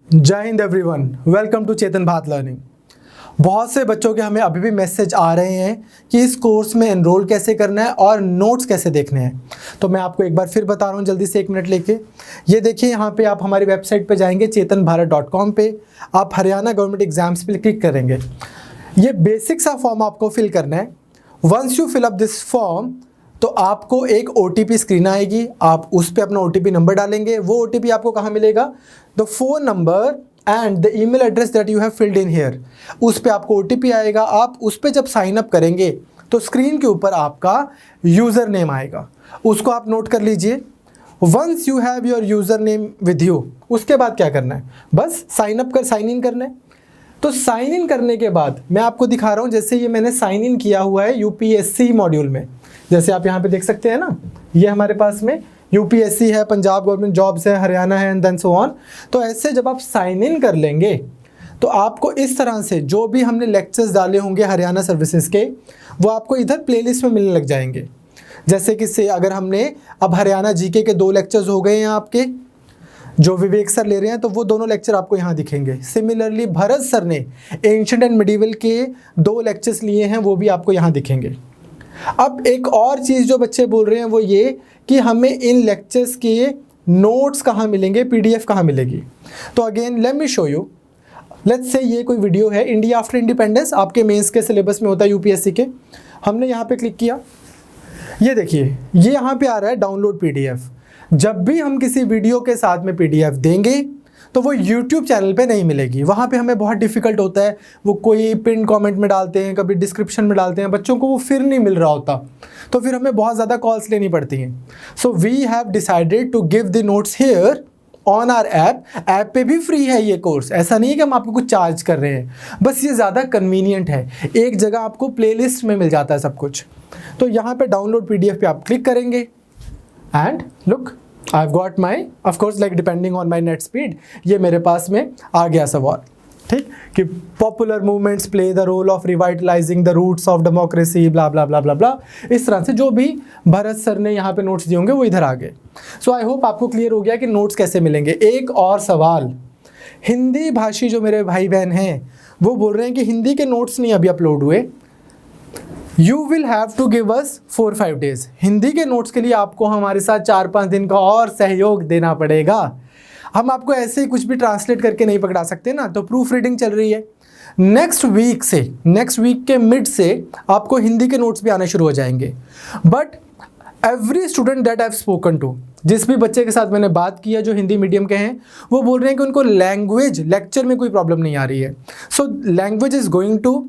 जय Hind everyone, welcome to चेतन भात learning. बहुत से बच्चों के हमें अभी भी मैसेज आ रहे हैं कि इस कोर्स में एनरोल कैसे करना है और नोट्स कैसे देखने हैं। तो मैं आपको एक बार फिर बता रहा हूँ, जल्दी से 1 मिनट लेके। ये देखिए, यहाँ पे आप हमारी वेबसाइट पे जाएंगे chetanbharat.com पे, आप हरियाणा गवर्नमेंट एग्जाम्स पे क्लिक करेंगे। ये बेसिक सा फॉर्म आपको फिल करना है। Once you fill up this form तो आपको एक OTP स्क्रीन आएगी, आप उस पर अपना OTP नंबर डालेंगे। वो OTP आपको कहाँ मिलेगा? The phone number and the email address that you have filled in here, उस पर आपको OTP आएगा। आप उस पर जब साइन अप करेंगे तो स्क्रीन के ऊपर आपका यूज़र नेम आएगा, उसको आप नोट कर लीजिए। Once you have your user name with you, उसके बाद क्या करना है? बस साइन इन करना है। तो साइन इन करने के बाद मैं आपको दिखा रहा हूँ, जैसे ये मैंने साइन इन किया हुआ है UPSC मॉड्यूल में, जैसे आप यहाँ पे देख सकते हैं ना, ये हमारे पास में UPSC है, पंजाब गवर्नमेंट जॉब्स है, हरियाणा है, एंड देन सो ऑन। तो ऐसे जब आप साइन इन कर लेंगे तो आपको इस तरह से जो भी हमने लेक्चर्स डाले होंगे हरियाणा सर्विसेज के, वो आपको इधर प्लेलिस्ट में मिलने लग जाएंगे। जैसे कि से अगर हमने अब हरियाणा GK के 2 लेक्चर्स हो गए हैं आपके, जो विवेक सर ले रहे हैं, तो वो दोनों लेक्चर आपको यहाँ दिखेंगे। सिमिलरली भरत सर ने एंशिएंट एंड मिडिवल के 2 लेक्चर्स लिए हैं, वो भी आपको यहाँ दिखेंगे। अब एक और चीज़ जो बच्चे बोल रहे हैं वो ये कि हमें इन लेक्चर्स के नोट्स कहाँ मिलेंगे, PDF कहाँ मिलेगी। तो again let me show you. Let's say ये कोई वीडियो है, इंडिया आफ्टर इंडिपेंडेंस, आपके मेंस के सिलेबस में होता है UPSC के। हमने यहाँ पे क्लिक किया, ये देखिए, ये यहाँ पे आ रहा है डाउनलोड PDF। जब भी हम किसी वीडियो के साथ में PDF देंगे तो वो YouTube चैनल पे नहीं मिलेगी। वहाँ पे हमें बहुत डिफ़िकल्ट होता है, वो कोई पिन कमेंट में डालते हैं, कभी डिस्क्रिप्शन में डालते हैं, बच्चों को वो फिर नहीं मिल रहा होता, तो फिर हमें बहुत ज़्यादा कॉल्स लेनी पड़ती हैं। So we have decided to give the notes here on our app पे भी फ्री है ये कोर्स। ऐसा नहीं है कि हम आपको कुछ चार्ज कर रहे हैं, बस ये ज़्यादा कन्वीनियंट है, एक जगह आपको प्लेलिस्ट में मिल जाता है सब कुछ। तो यहाँ पे डाउनलोड PDF पे आप क्लिक करेंगे and look, I've got my, of course, like depending on my net speed, ये मेरे पास में आ गया सवाल, ठीक, कि popular movements play the role of revitalising the roots of democracy, blah blah blah blah blah. इस तरह से जो भी भरत सर ने यहाँ पे नोट्स दिए होंगे वो इधर आ गए। सो आई होप आपको क्लियर हो गया कि नोट्स कैसे मिलेंगे। एक और सवाल, हिंदी भाषी जो मेरे भाई बहन हैं वो बोल रहे हैं कि हिंदी के नोट्स नहीं अभी अपलोड हुए, you will have to give us 4-5 days. Hindi के नोट्स के लिए आपको हमारे साथ 4-5 दिन का और सहयोग देना पड़ेगा। हम आपको ऐसे ही कुछ भी ट्रांसलेट करके नहीं पकड़ा सकते ना, तो प्रूफ रीडिंग चल रही है। नेक्स्ट वीक के मिड से आपको हिंदी के नोट्स भी आने शुरू हो जाएंगे। But every student that I have spoken to, जिस भी बच्चे के साथ मैंने बात किया जो हिंदी मीडियम के हैं, वो बोल रहे हैं कि उनको लैंग्वेज लेक्चर में कोई प्रॉब्लम नहीं आ रही है। So language is going to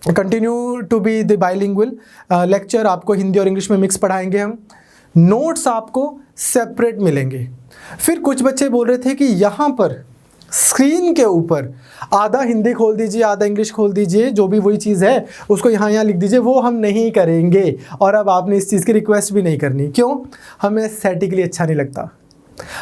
continue to be the bilingual lecture. आपको हिंदी और इंग्लिश में मिक्स पढ़ाएंगे हम। नोट्स आपको सेपरेट मिलेंगे। फिर कुछ बच्चे बोल रहे थे कि यहाँ पर स्क्रीन के ऊपर आधा हिंदी खोल दीजिए, आधा इंग्लिश खोल दीजिए, जो भी वही चीज़ है उसको यहाँ लिख दीजिए। वो हम नहीं करेंगे, और अब आपने इस चीज़ की रिक्वेस्ट भी नहीं करनी। क्यों? हमें एस्थेटिकली अच्छा नहीं लगता।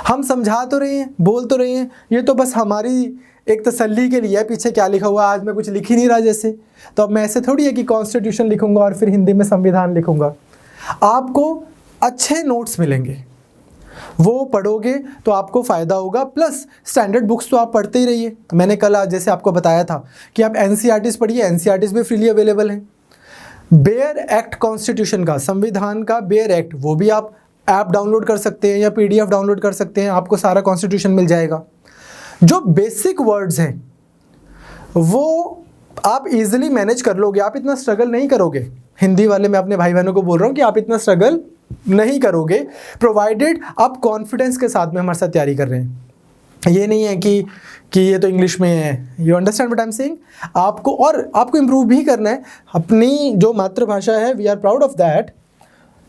हम समझा तो रहे हैं, बोल तो रहे हैं, ये तो बस हमारी एक तसल्ली के लिए है, पीछे क्या लिखा हुआ, आज मैं कुछ लिख ही नहीं रहा जैसे। तो अब मैं ऐसे थोड़ी है कि कॉन्स्टिट्यूशन लिखूंगा और फिर हिंदी में संविधान लिखूंगा। आपको अच्छे नोट्स मिलेंगे, वो पढ़ोगे तो आपको फ़ायदा होगा। प्लस स्टैंडर्ड बुक्स तो आप पढ़ते ही रहिए। मैंने कल आज जैसे आपको बताया था कि आप NCERTs पढ़िए, NCERTs भी फ्रीली अवेलेबल हैं। बेयर एक्ट कॉन्स्टिट्यूशन का, संविधान का बेयर एक्ट, वो भी आप ऐप डाउनलोड कर सकते हैं या PDF डाउनलोड कर सकते हैं, आपको सारा कॉन्स्टिट्यूशन मिल जाएगा। जो बेसिक वर्ड्स हैं वो आप इजीली मैनेज कर लोगे, आप इतना स्ट्रगल नहीं करोगे। हिंदी वाले मैं अपने भाई बहनों को बोल रहा हूँ कि आप इतना स्ट्रगल नहीं करोगे, प्रोवाइडेड आप कॉन्फिडेंस के साथ में हमारे साथ तैयारी कर रहे हैं। ये नहीं है कि ये तो इंग्लिश में है। You understand what I am saying? आपको इम्प्रूव भी करना है। अपनी जो मातृभाषा है, we are proud of that.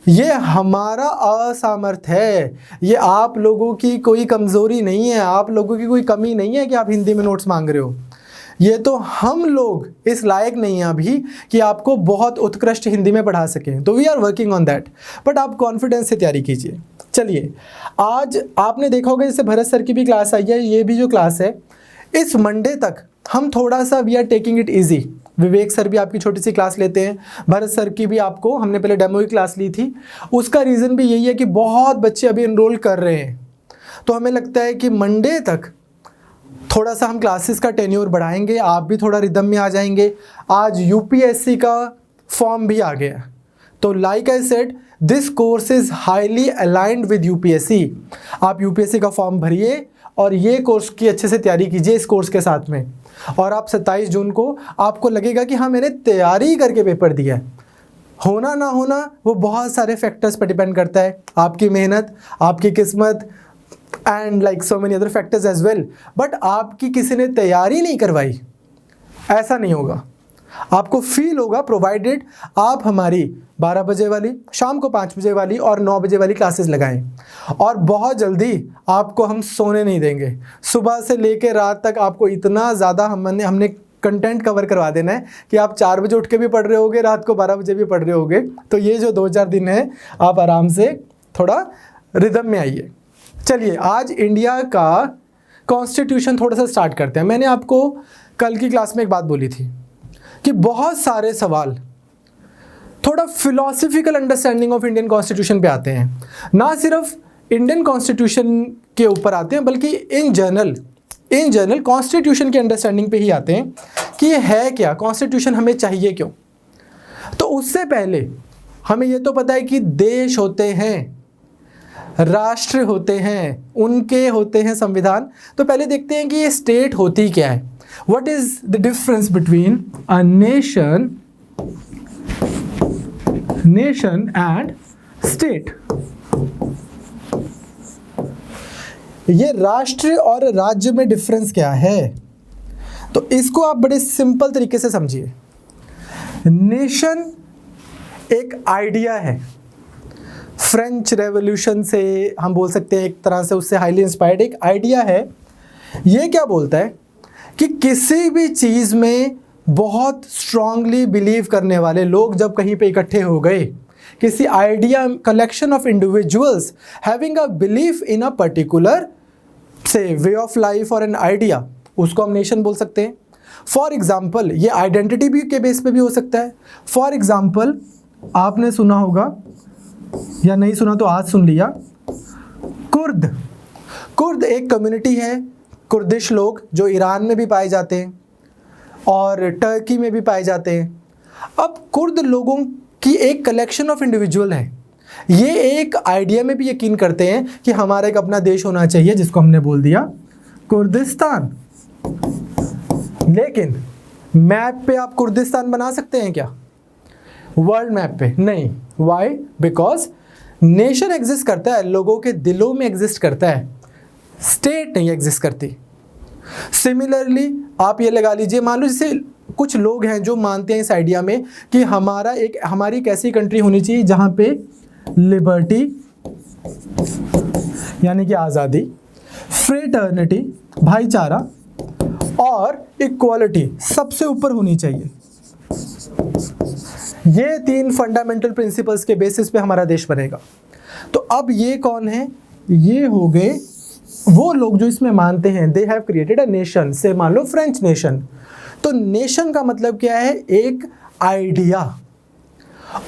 ये हमारा असामर्थ्य है, ये आप लोगों की कोई कमज़ोरी नहीं है, आप लोगों की कोई कमी नहीं है कि आप हिंदी में नोट्स मांग रहे हो। ये तो हम लोग इस लायक नहीं हैं अभी कि आपको बहुत उत्कृष्ट हिंदी में पढ़ा सकें। तो we are working on that, but आप कॉन्फिडेंस से तैयारी कीजिए। चलिए, आज आपने देखा होगा जैसे भरत सर की भी क्लास आई है, ये भी जो क्लास है इस मंडे तक हम थोड़ा सा we are taking it easy. Vivek sir भी आपकी छोटी सी क्लास लेते हैं, भरत सर की भी आपको हमने पहले डेमो की क्लास ली थी। उसका रीज़न भी यही है कि बहुत बच्चे अभी एनरोल कर रहे हैं, तो हमें लगता है कि मंडे तक थोड़ा सा हम क्लासेस का टेन्योर बढ़ाएंगे, आप भी थोड़ा रिदम में आ जाएंगे। आज यूपीएससी का फॉर्म भी आ गया, तो like I said this course is highly aligned with UPSC. आप यूपीएससी का फॉर्म भरिए और ये कोर्स की अच्छे से तैयारी कीजिए इस कोर्स के साथ में, और आप 27 जून को आपको लगेगा कि हाँ मैंने तैयारी करके पेपर दिया है। होना ना होना वो बहुत सारे फैक्टर्स पर डिपेंड करता है, आपकी मेहनत, आपकी किस्मत and like so many other factors as well. But आपकी किसी ने तैयारी नहीं करवाई ऐसा नहीं होगा, आपको फील होगा प्रोवाइडेड आप हमारी 12 बजे वाली, शाम को 5 बजे वाली और 9 बजे वाली क्लासेस लगाएं। और बहुत जल्दी आपको हम सोने नहीं देंगे, सुबह से लेकर रात तक आपको इतना ज़्यादा हमने कंटेंट कवर करवा देना है कि आप 4 बजे उठ के भी पढ़ रहे होगे, रात को 12 बजे भी पढ़ रहे होगे। तो ये जो 2-4 दिन है आप आराम से थोड़ा रिदम में आइए। चलिए आज इंडिया का कॉन्स्टिट्यूशन थोड़ा सा स्टार्ट करते हैं। मैंने आपको कल की क्लास में एक बात बोली थी कि बहुत सारे सवाल थोड़ा philosophical understanding of Indian constitution पे आते हैं, ना सिर्फ इंडियन कॉन्स्टिट्यूशन के ऊपर आते हैं बल्कि इन जनरल कॉन्स्टिट्यूशन की अंडरस्टैंडिंग पे ही आते हैं कि ये है क्या, कॉन्स्टिट्यूशन हमें चाहिए क्यों। तो उससे पहले हमें ये तो पता है कि देश होते हैं, राष्ट्र होते हैं, उनके होते हैं संविधान। तो पहले देखते हैं कि ये स्टेट होती क्या है। What is the difference between a nation and state. ये राष्ट्र और राज्य में डिफरेंस क्या है, तो इसको आप बड़े सिंपल तरीके से समझिए। नेशन एक आइडिया है, फ्रेंच रेवोल्यूशन से हम बोल सकते हैं, एक तरह से उससे हाईली इंस्पायर्ड एक आइडिया है। ये क्या बोलता है कि किसी भी चीज़ में बहुत स्ट्रांगली बिलीव करने वाले लोग जब कहीं पे इकट्ठे हो गए, किसी idea, collection of individuals having a belief in a particular से वे ऑफ लाइफ और एन आइडिया, उसको हम नेशन बोल सकते हैं। फॉर एग्जाम्पल ये आइडेंटिटी भी के बेस पे भी हो सकता है। फॉर एग्जाम्पल आपने सुना होगा या नहीं सुना तो आज सुन लिया, कुर्द एक कम्युनिटी है, कुर्दिश लोग जो ईरान में भी पाए जाते हैं और टर्की में भी पाए जाते हैं। अब कुर्द लोगों की एक कलेक्शन ऑफ इंडिविजुअल है, ये एक आइडिया में भी यकीन करते हैं कि हमारा एक अपना देश होना चाहिए जिसको हमने बोल दिया कुर्दिस्तान। लेकिन मैप पे आप कुर्दिस्तान बना सकते हैं क्या, वर्ल्ड मैप पे? नहीं। वाई? बिकॉज नेशन एग्जिस्ट करता है, लोगों के दिलों में एग्जिस्ट करता है, स्टेट नहीं एग्जिस्ट करती। सिमिलरली आप ये लगा लीजिए, मान लो जैसे कुछ लोग हैं जो मानते हैं इस आइडिया में कि हमारी एक ऐसी कंट्री होनी चाहिए जहां पे लिबर्टी यानी कि आज़ादी, फ्रेटर्निटी भाईचारा और इक्वालिटी सबसे ऊपर होनी चाहिए। ये 3 फंडामेंटल प्रिंसिपल्स के बेसिस पे हमारा देश बनेगा। तो अब ये कौन है? ये हो गए वो लोग जो इसमें मानते हैं they have created a nation. से मान लो फ्रेंच नेशन, तो नेशन का मतलब क्या है? एक idea.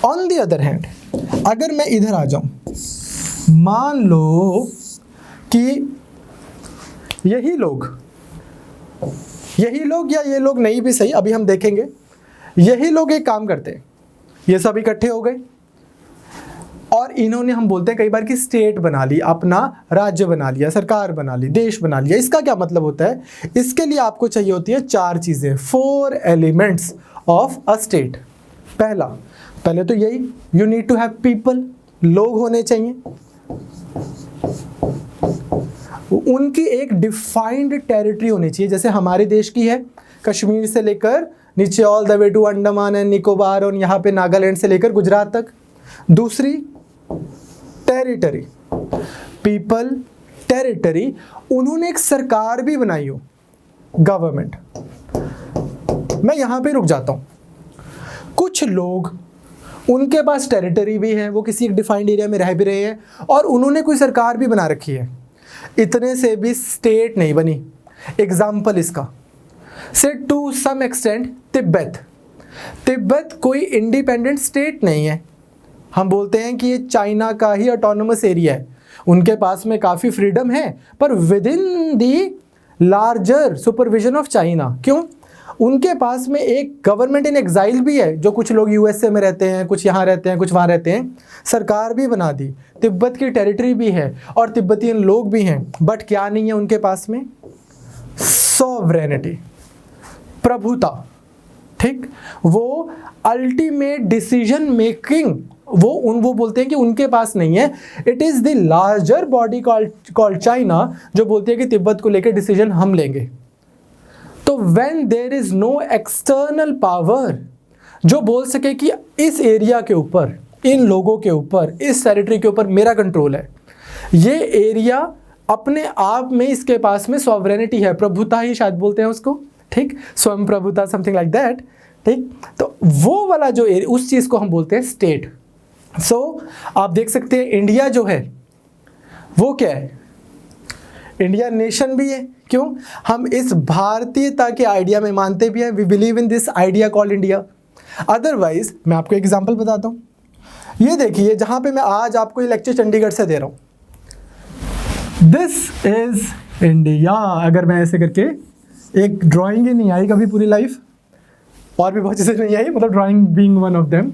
On the other hand अगर मैं इधर आ जाऊं, मान लो कि यही लोग या ये लोग नहीं भी सही, अभी हम देखेंगे, यही लोग एक काम करते हैं, ये सब इकट्ठे हो गए और इन्होंने, हम बोलते हैं कई बार कि स्टेट बना ली, अपना राज्य बना लिया, सरकार बना ली, देश बना लिया। इसका क्या मतलब होता है? इसके लिए आपको चाहिए होती है 4 चीज़ें, 4 एलिमेंट्स ऑफ अ स्टेट। पहले तो यही, you need to have people, लोग होने चाहिए, उनकी एक डिफाइंड टेरिटरी होनी चाहिए, जैसे हमारे देश की है, कश्मीर से लेकर नीचे all the way to Andaman and Nicobar और यहाँ पे नागालैंड से लेकर गुजरात तक। दूसरी टेरिटरी, पीपल, टेरिटरी, उन्होंने एक सरकार भी बनाई हो, गवर्नमेंट। मैं यहाँ पे रुक जाता हूँ। कुछ लोग, उनके पास टेरिटरी भी है, वो किसी एक डिफाइंड एरिया में रह भी रहे हैं और उन्होंने कोई सरकार भी बना रखी है, इतने से भी स्टेट नहीं बनी। एग्जाम्पल इसका से टू सम एक्सटेंट तिब्बत कोई इंडिपेंडेंट स्टेट नहीं है। हम बोलते हैं कि ये चाइना का ही ऑटोनोमस एरिया है, उनके पास में काफ़ी फ्रीडम है, पर with in the larger supervision of China. क्यों? उनके पास में एक गवर्नमेंट इन एग्जाइल भी है, जो कुछ लोग यूएसए में रहते हैं, कुछ यहाँ रहते हैं, कुछ वहाँ रहते हैं, सरकार भी बना दी, तिब्बत की टेरिटरी भी है और तिब्बतियन लोग भी हैं, बट क्या नहीं है उनके पास में? सॉवरेनिटी, प्रभुता। ठीक, वो अल्टीमेट डिसीजन मेकिंग वो बोलते हैं कि उनके पास नहीं है। It is the larger body called China जो बोलती है कि तिब्बत को लेकर डिसीजन हम लेंगे। तो when there is no external power जो बोल सके कि इस एरिया के ऊपर, इन लोगों के ऊपर, इस टेरिटरी के ऊपर मेरा कंट्रोल है, ये एरिया अपने आप में इसके पास में सॉवरेनिटी है, प्रभुता ही शायद बोलते हैं उसको, ठीक, स्वयं प्रभुता, समथिंग लाइक दैट। ठीक, तो वो वाला जो एरिया, उस चीज को हम बोलते हैं स्टेट। सो आप देख सकते हैं इंडिया जो है वो क्या है? इंडिया नेशन भी है। क्यों? हम इस भारतीयता के आइडिया में मानते भी हैं, we believe in this idea called India. Otherwise मैं आपको एग्जांपल बताता हूँ, ये देखिए जहाँ पे मैं आज आपको ये लेक्चर चंडीगढ़ से दे रहा हूँ, दिस इज इंडिया। अगर मैं ऐसे करके, एक ड्राइंग ही नहीं आई कभी पूरी लाइफ, और भी बहुत चीज़ें नहीं आई, मतलब drawing being one of them,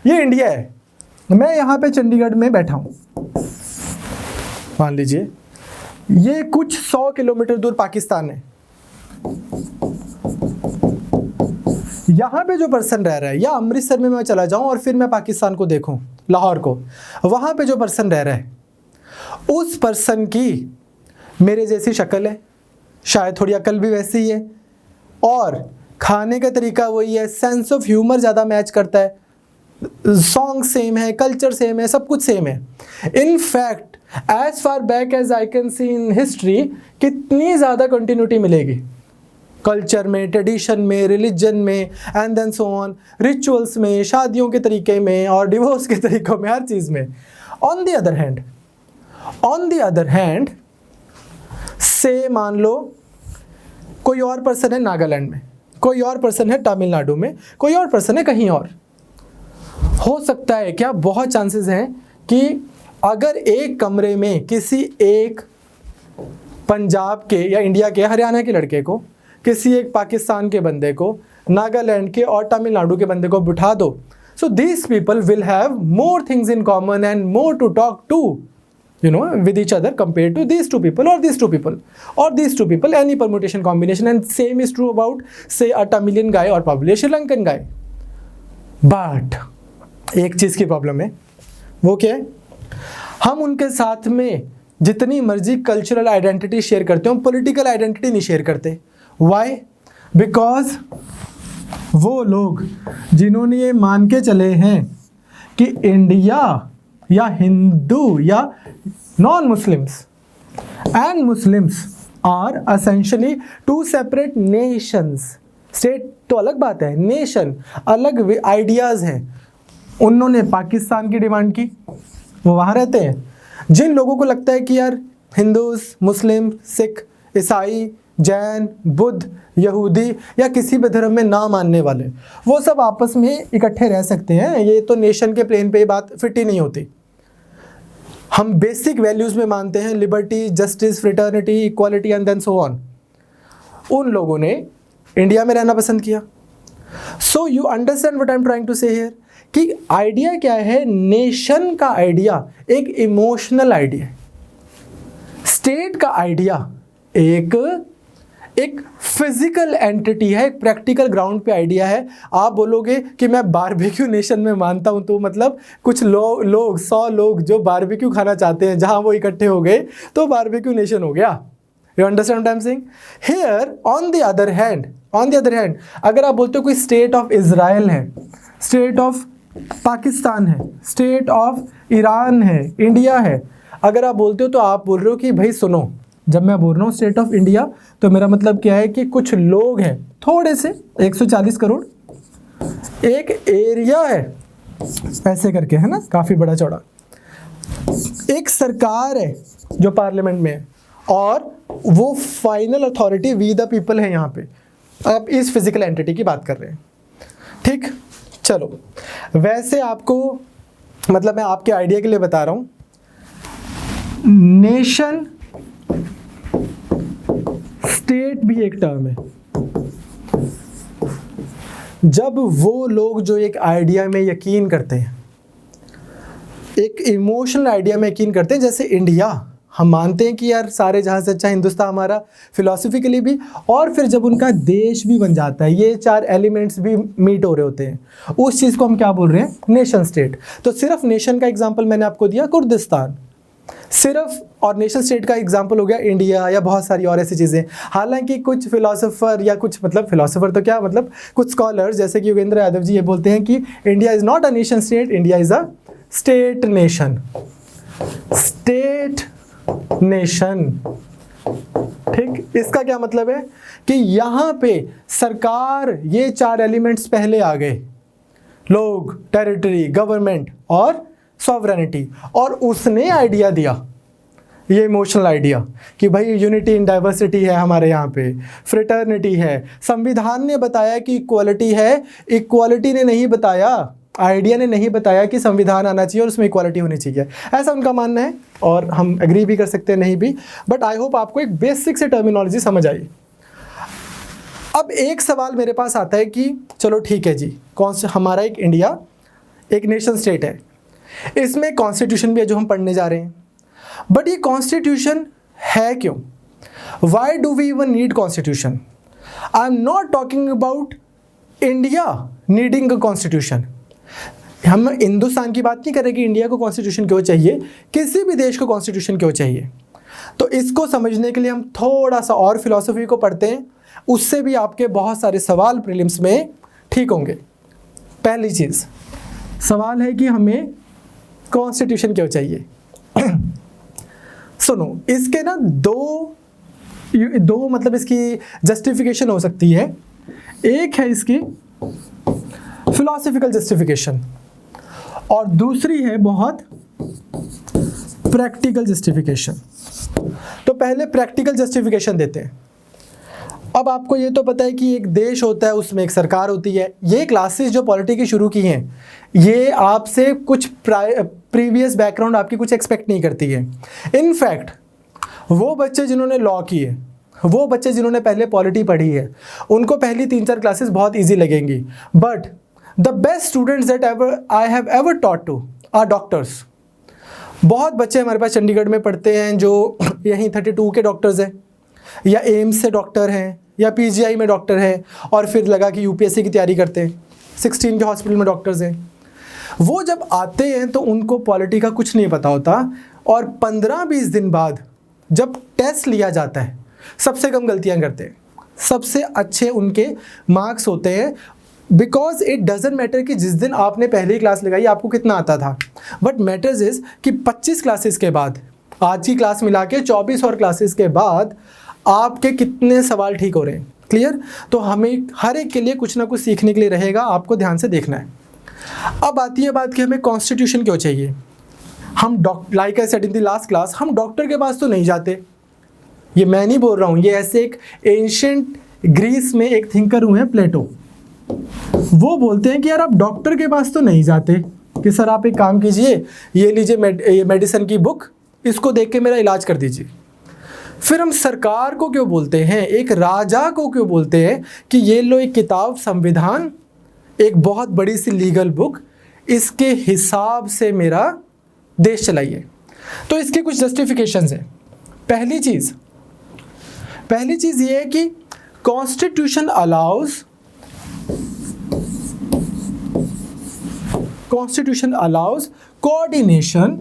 ये इंडिया है। मैं यहाँ पे चंडीगढ़ में बैठा हूँ, मान लीजिए ये कुछ 100 किलोमीटर दूर पाकिस्तान है। यहाँ पे जो पर्सन रह रहा है, या अमृतसर में मैं चला जाऊँ और फिर मैं पाकिस्तान को देखूँ, लाहौर को, वहाँ पे जो पर्सन रह रहा है उस पर्सन की मेरे जैसी शक्ल है, शायद थोड़ी अकल भी वैसी ही है, और खाने का तरीका वही है, सेंस ऑफ ह्यूमर ज़्यादा मैच करता है, सॉन्ग सेम है, कल्चर सेम है, सब कुछ सेम है। In fact as far back as I can see in history, कितनी ज़्यादा कंटिन्यूटी मिलेगी कल्चर में, ट्रेडिशन में, रिलीजन में, and then so on, rituals में, शादियों के तरीके में और डिवोर्स के तरीकों में, हर चीज़ में। ऑन द अदर हैंड से मान लो कोई और पर्सन है नागालैंड में, कोई और पर्सन है तमिलनाडु में, कोई और पर्सन है कहीं और। हो सकता है क्या? बहुत चांसेस हैं कि अगर एक कमरे में किसी एक पंजाब के या इंडिया के, हरियाणा के लड़के को, किसी एक पाकिस्तान के बंदे को, नागालैंड के और तमिलनाडु के बंदे को बिठा दो, so these people will have more things in common and more to talk to, you know, with each other compared to these two people or these two people or these two people, any permutation combination. And same is true about say a Tamilian guy or probably a Sri Lankan guy. But एक चीज़ की problem है, वो क्या है? हम उनके साथ में जितनी मर्जी कल्चरल आइडेंटिटी शेयर करते हो, पॉलिटिकल आइडेंटिटी नहीं शेयर करते। वाई? बिकॉज वो लोग जिन्होंने ये मान के चले हैं कि इंडिया या हिंदू या non Muslims and Muslims are essentially two separate nations. State तो अलग बात है, नेशन अलग आइडियाज़ हैं। उन्होंने पाकिस्तान की डिमांड की, वो वहाँ रहते हैं। जिन लोगों को लगता है कि यार हिंदूज, मुस्लिम, सिख, ईसाई, जैन, बुद्ध, यहूदी या किसी भी धर्म में ना मानने वाले, वो सब आपस में इकट्ठे रह सकते हैं। ये तो नेशन के प्लेन पे ये बात फिट ही नहीं होती। हम बेसिक वैल्यूज़ में मानते हैं liberty, justice, fraternity, equality and then so on. उन लोगों ने इंडिया में रहना पसंद किया। So you understand what I am trying to say here कि आइडिया क्या है? नेशन का आइडिया एक इमोशनल आइडिया है, स्टेट का आइडिया एक फिजिकल एंटिटी है, एक प्रैक्टिकल ग्राउंड पे आइडिया है। आप बोलोगे कि मैं बारबेक्यू नेशन में मानता हूँ, तो मतलब कुछ लोग 100 लोग जो बारबेक्यू खाना चाहते हैं, जहाँ वो इकट्ठे हो गए तो बारबेक्यू नेशन हो गया। You understand what I am saying here? On the other hand अगर आप बोलते हो कोई स्टेट ऑफ इजराइल है, स्टेट ऑफ पाकिस्तान है, स्टेट ऑफ ईरान है, इंडिया है, अगर आप बोलते हो तो आप बोल रहे हो कि भाई सुनो, जब मैं बोल रहा हूँ स्टेट ऑफ इंडिया तो मेरा मतलब क्या है कि कुछ लोग हैं, थोड़े से 140 करोड़, एक एरिया है ऐसे करके, है ना, काफ़ी बड़ा चौड़ा, एक सरकार है जो पार्लियामेंट में है, और वो final authority we the people है। यहाँ पे आप इस फिजिकल एंटिटी की बात कर रहे हैं, ठीक। चलो, वैसे आपको मतलब मैं आपके आइडिया के लिए बता रहा हूँ, नेशन स्टेट भी एक टर्म है। जब वो लोग जो एक आइडिया में यकीन करते हैं, एक इमोशनल आइडिया में यकीन करते हैं, जैसे इंडिया, हम मानते हैं कि यार सारे जहाँ से अच्छा हिंदुस्तान हमारा, फिलॉसफिकली भी, और फिर जब उनका देश भी बन जाता है, ये चार एलिमेंट्स भी मीट हो रहे होते हैं, उस चीज़ को हम क्या बोल रहे हैं? Nation state. तो सिर्फ नेशन का एग्जांपल मैंने आपको दिया कुर्दिस्तान सिर्फ, और नेशन स्टेट का एग्जांपल हो गया इंडिया, या बहुत सारी और ऐसी चीज़ें। हालांकि कुछ फिलोसोफर या कुछ फिलोसोफर तो क्या कुछ स्कॉलर्स जैसे कि योगेंद्र यादव जी ये बोलते हैं कि India is not a nation state, India is a state nation. State nation, ठीक। इसका क्या मतलब है कि यहाँ पे सरकार, ये चार एलिमेंट्स पहले आ गए, लोग, टेरिटरी, गवर्नमेंट और सॉवरेनिटी, और उसने आइडिया दिया, ये इमोशनल आइडिया कि भाई यूनिटी इन डाइवर्सिटी है हमारे यहाँ पे, फ्रेटर्निटी है। संविधान ने बताया कि इक्वालिटी है, इक्वालिटी ने नहीं बताया, आइडिया ने नहीं बताया कि संविधान आना चाहिए और उसमें इक्वालिटी होनी चाहिए। ऐसा उनका मानना है, और हम एग्री भी कर सकते हैं, नहीं भी, बट आई होप आपको एक बेसिक से टर्मिनोलॉजी समझ आई। अब एक सवाल मेरे पास आता है कि चलो ठीक है जी, कौन से हमारा एक इंडिया एक नेशन स्टेट है, इसमें कॉन्स्टिट्यूशन भी है जो हम पढ़ने जा रहे हैं, बट ये कॉन्स्टिट्यूशन है क्यों? Why do we even need constitution? I am not talking about India needing a constitution. हम हिंदुस्तान की बात नहीं कर रहे कि इंडिया को कॉन्स्टिट्यूशन क्यों चाहिए, किसी भी देश को कॉन्स्टिट्यूशन क्यों चाहिए। तो इसको समझने के लिए हम थोड़ा सा और फिलॉसफी को पढ़ते हैं, उससे भी आपके बहुत सारे सवाल प्रीलिम्स में ठीक होंगे। पहली चीज़ सवाल है कि हमें कॉन्स्टिट्यूशन क्यों चाहिए। सुनो, इसके ना दो इसकी जस्टिफिकेशन हो सकती है। एक है इसकी फिलॉसफिकल जस्टिफिकेशन, और दूसरी है बहुत प्रैक्टिकल जस्टिफिकेशन। तो पहले प्रैक्टिकल जस्टिफिकेशन देते हैं। अब आपको ये तो पता है कि एक देश होता है, उसमें एक सरकार होती है। ये क्लासेस जो पॉलिटी की शुरू की हैं, ये आपसे कुछ प्रीवियस बैकग्राउंड आपकी कुछ एक्सपेक्ट नहीं करती है। इनफैक्ट वो बच्चे जिन्होंने लॉ किए, वो बच्चे जिन्होंने पहले पॉलिटी पढ़ी है, उनको पहली 3-4 क्लासेस बहुत ईजी लगेंगी। But the best students that I have ever taught too are doctors. बहुत बच्चे हमारे पास चंडीगढ़ में पढ़ते हैं जो यहीं 32 के डॉक्टर्स हैं, या एम्स से डॉक्टर हैं, या पीजीआई में डॉक्टर हैं, और फिर लगा कि यूपीएससी की तैयारी करते हैं, 16 के हॉस्पिटल में डॉक्टर्स हैं। वो जब आते हैं तो उनको पॉलिटी का कुछ नहीं पता होता, और 15-20 दिन बाद जब टेस्ट लिया जाता है, सबसे कम गलतियां करते हैं, सबसे अच्छे उनके मार्क्स होते हैं। बिकॉज इट डजेंट मैटर कि जिस दिन आपने पहली क्लास लगाई आपको कितना आता था, बट मैटर्स इज कि 25 क्लासेस के बाद, आज की क्लास मिला के 24 और क्लासेस के बाद आपके कितने सवाल ठीक हो रहे हैं। क्लियर? तो हमें हर एक के लिए कुछ ना कुछ सीखने के लिए रहेगा, आपको ध्यान से देखना है। अब आती है बात कि हमें कॉन्स्टिट्यूशन क्यों चाहिए। हम like I said in the last class, हम डॉक्टर के पास तो नहीं जाते। ये मैं नहीं बोल रहा हूँ, ये ऐसे एक एंशिएंट ग्रीस में एक थिंकर हुए हैं प्लेटो, वो बोलते हैं कि यार आप डॉक्टर के पास तो नहीं जाते कि सर आप एक काम कीजिए, ये लीजिए मेडिसिन की बुक, इसको देख के मेरा इलाज कर दीजिए। फिर हम सरकार को क्यों बोलते हैं, एक राजा को क्यों बोलते हैं कि ये लो एक किताब, संविधान, एक बहुत बड़ी सी लीगल बुक, इसके हिसाब से मेरा देश चलाइए। तो इसके कुछ जस्टिफिकेशंस हैं। पहली चीज़ ये है कि constitution allows coordination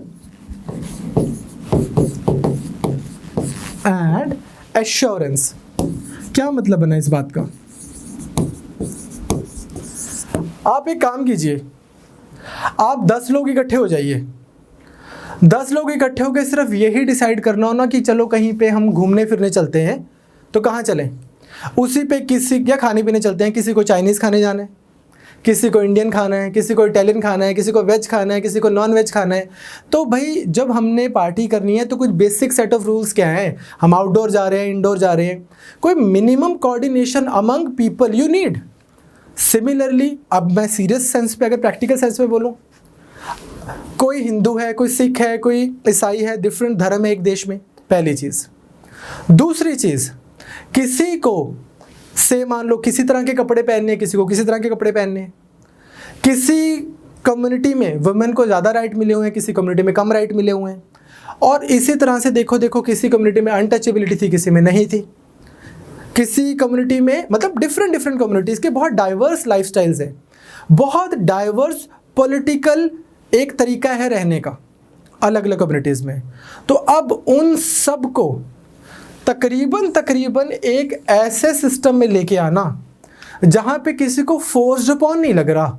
and assurance. क्या मतलब बना इस बात का? आप एक काम कीजिए, आप 10 लोग इकट्ठे हो जाइए। 10 लोग इकट्ठे होकर सिर्फ यही डिसाइड करना हो ना कि चलो कहीं पे हम घूमने फिरने चलते हैं, तो कहाँ चलें? उसी पे किसी क्या खाने पीने चलते हैं, किसी को चाइनीज़ खाने जाना है, किसी को इंडियन खाना है, किसी को इटालियन खाना है, किसी को वेज खाना है, किसी को नॉन वेज खाना है। तो भाई जब हमने पार्टी करनी है तो कुछ बेसिक सेट ऑफ रूल्स क्या हैं? हम आउटडोर जा रहे हैं, इंडोर जा रहे हैं, कोई minimum coordination among people you need. Similarly, अब मैं सीरियस सेंस पे, अगर प्रैक्टिकल सेंस में बोलूँ, कोई हिंदू है, कोई सिख है, कोई ईसाई है, डिफरेंट धर्म है एक देश में, पहली चीज़। दूसरी चीज़ किसी को से मान लो किसी तरह के कपड़े पहनने हैं, किसी को किसी तरह के कपड़े पहनने हैं, किसी कम्युनिटी में वुमेन को ज़्यादा राइट मिले हुए हैं, किसी कम्युनिटी में कम राइट मिले हुए हैं, और इसी तरह से देखो किसी कम्युनिटी में अनटचेबिलिटी थी, किसी में नहीं थी, किसी कम्युनिटी में, मतलब डिफरेंट कम्युनिटीज़ के बहुत डाइवर्स लाइफस्टाइल्स हैं, बहुत डाइवर्स पॉलिटिकल एक तरीका है रहने का अलग अलग कम्युनिटीज़ में। तो अब उन सब को तकरीबन एक ऐसे सिस्टम में लेके आना जहाँ पे किसी को फोर्स्ड अपॉन नहीं लग रहा,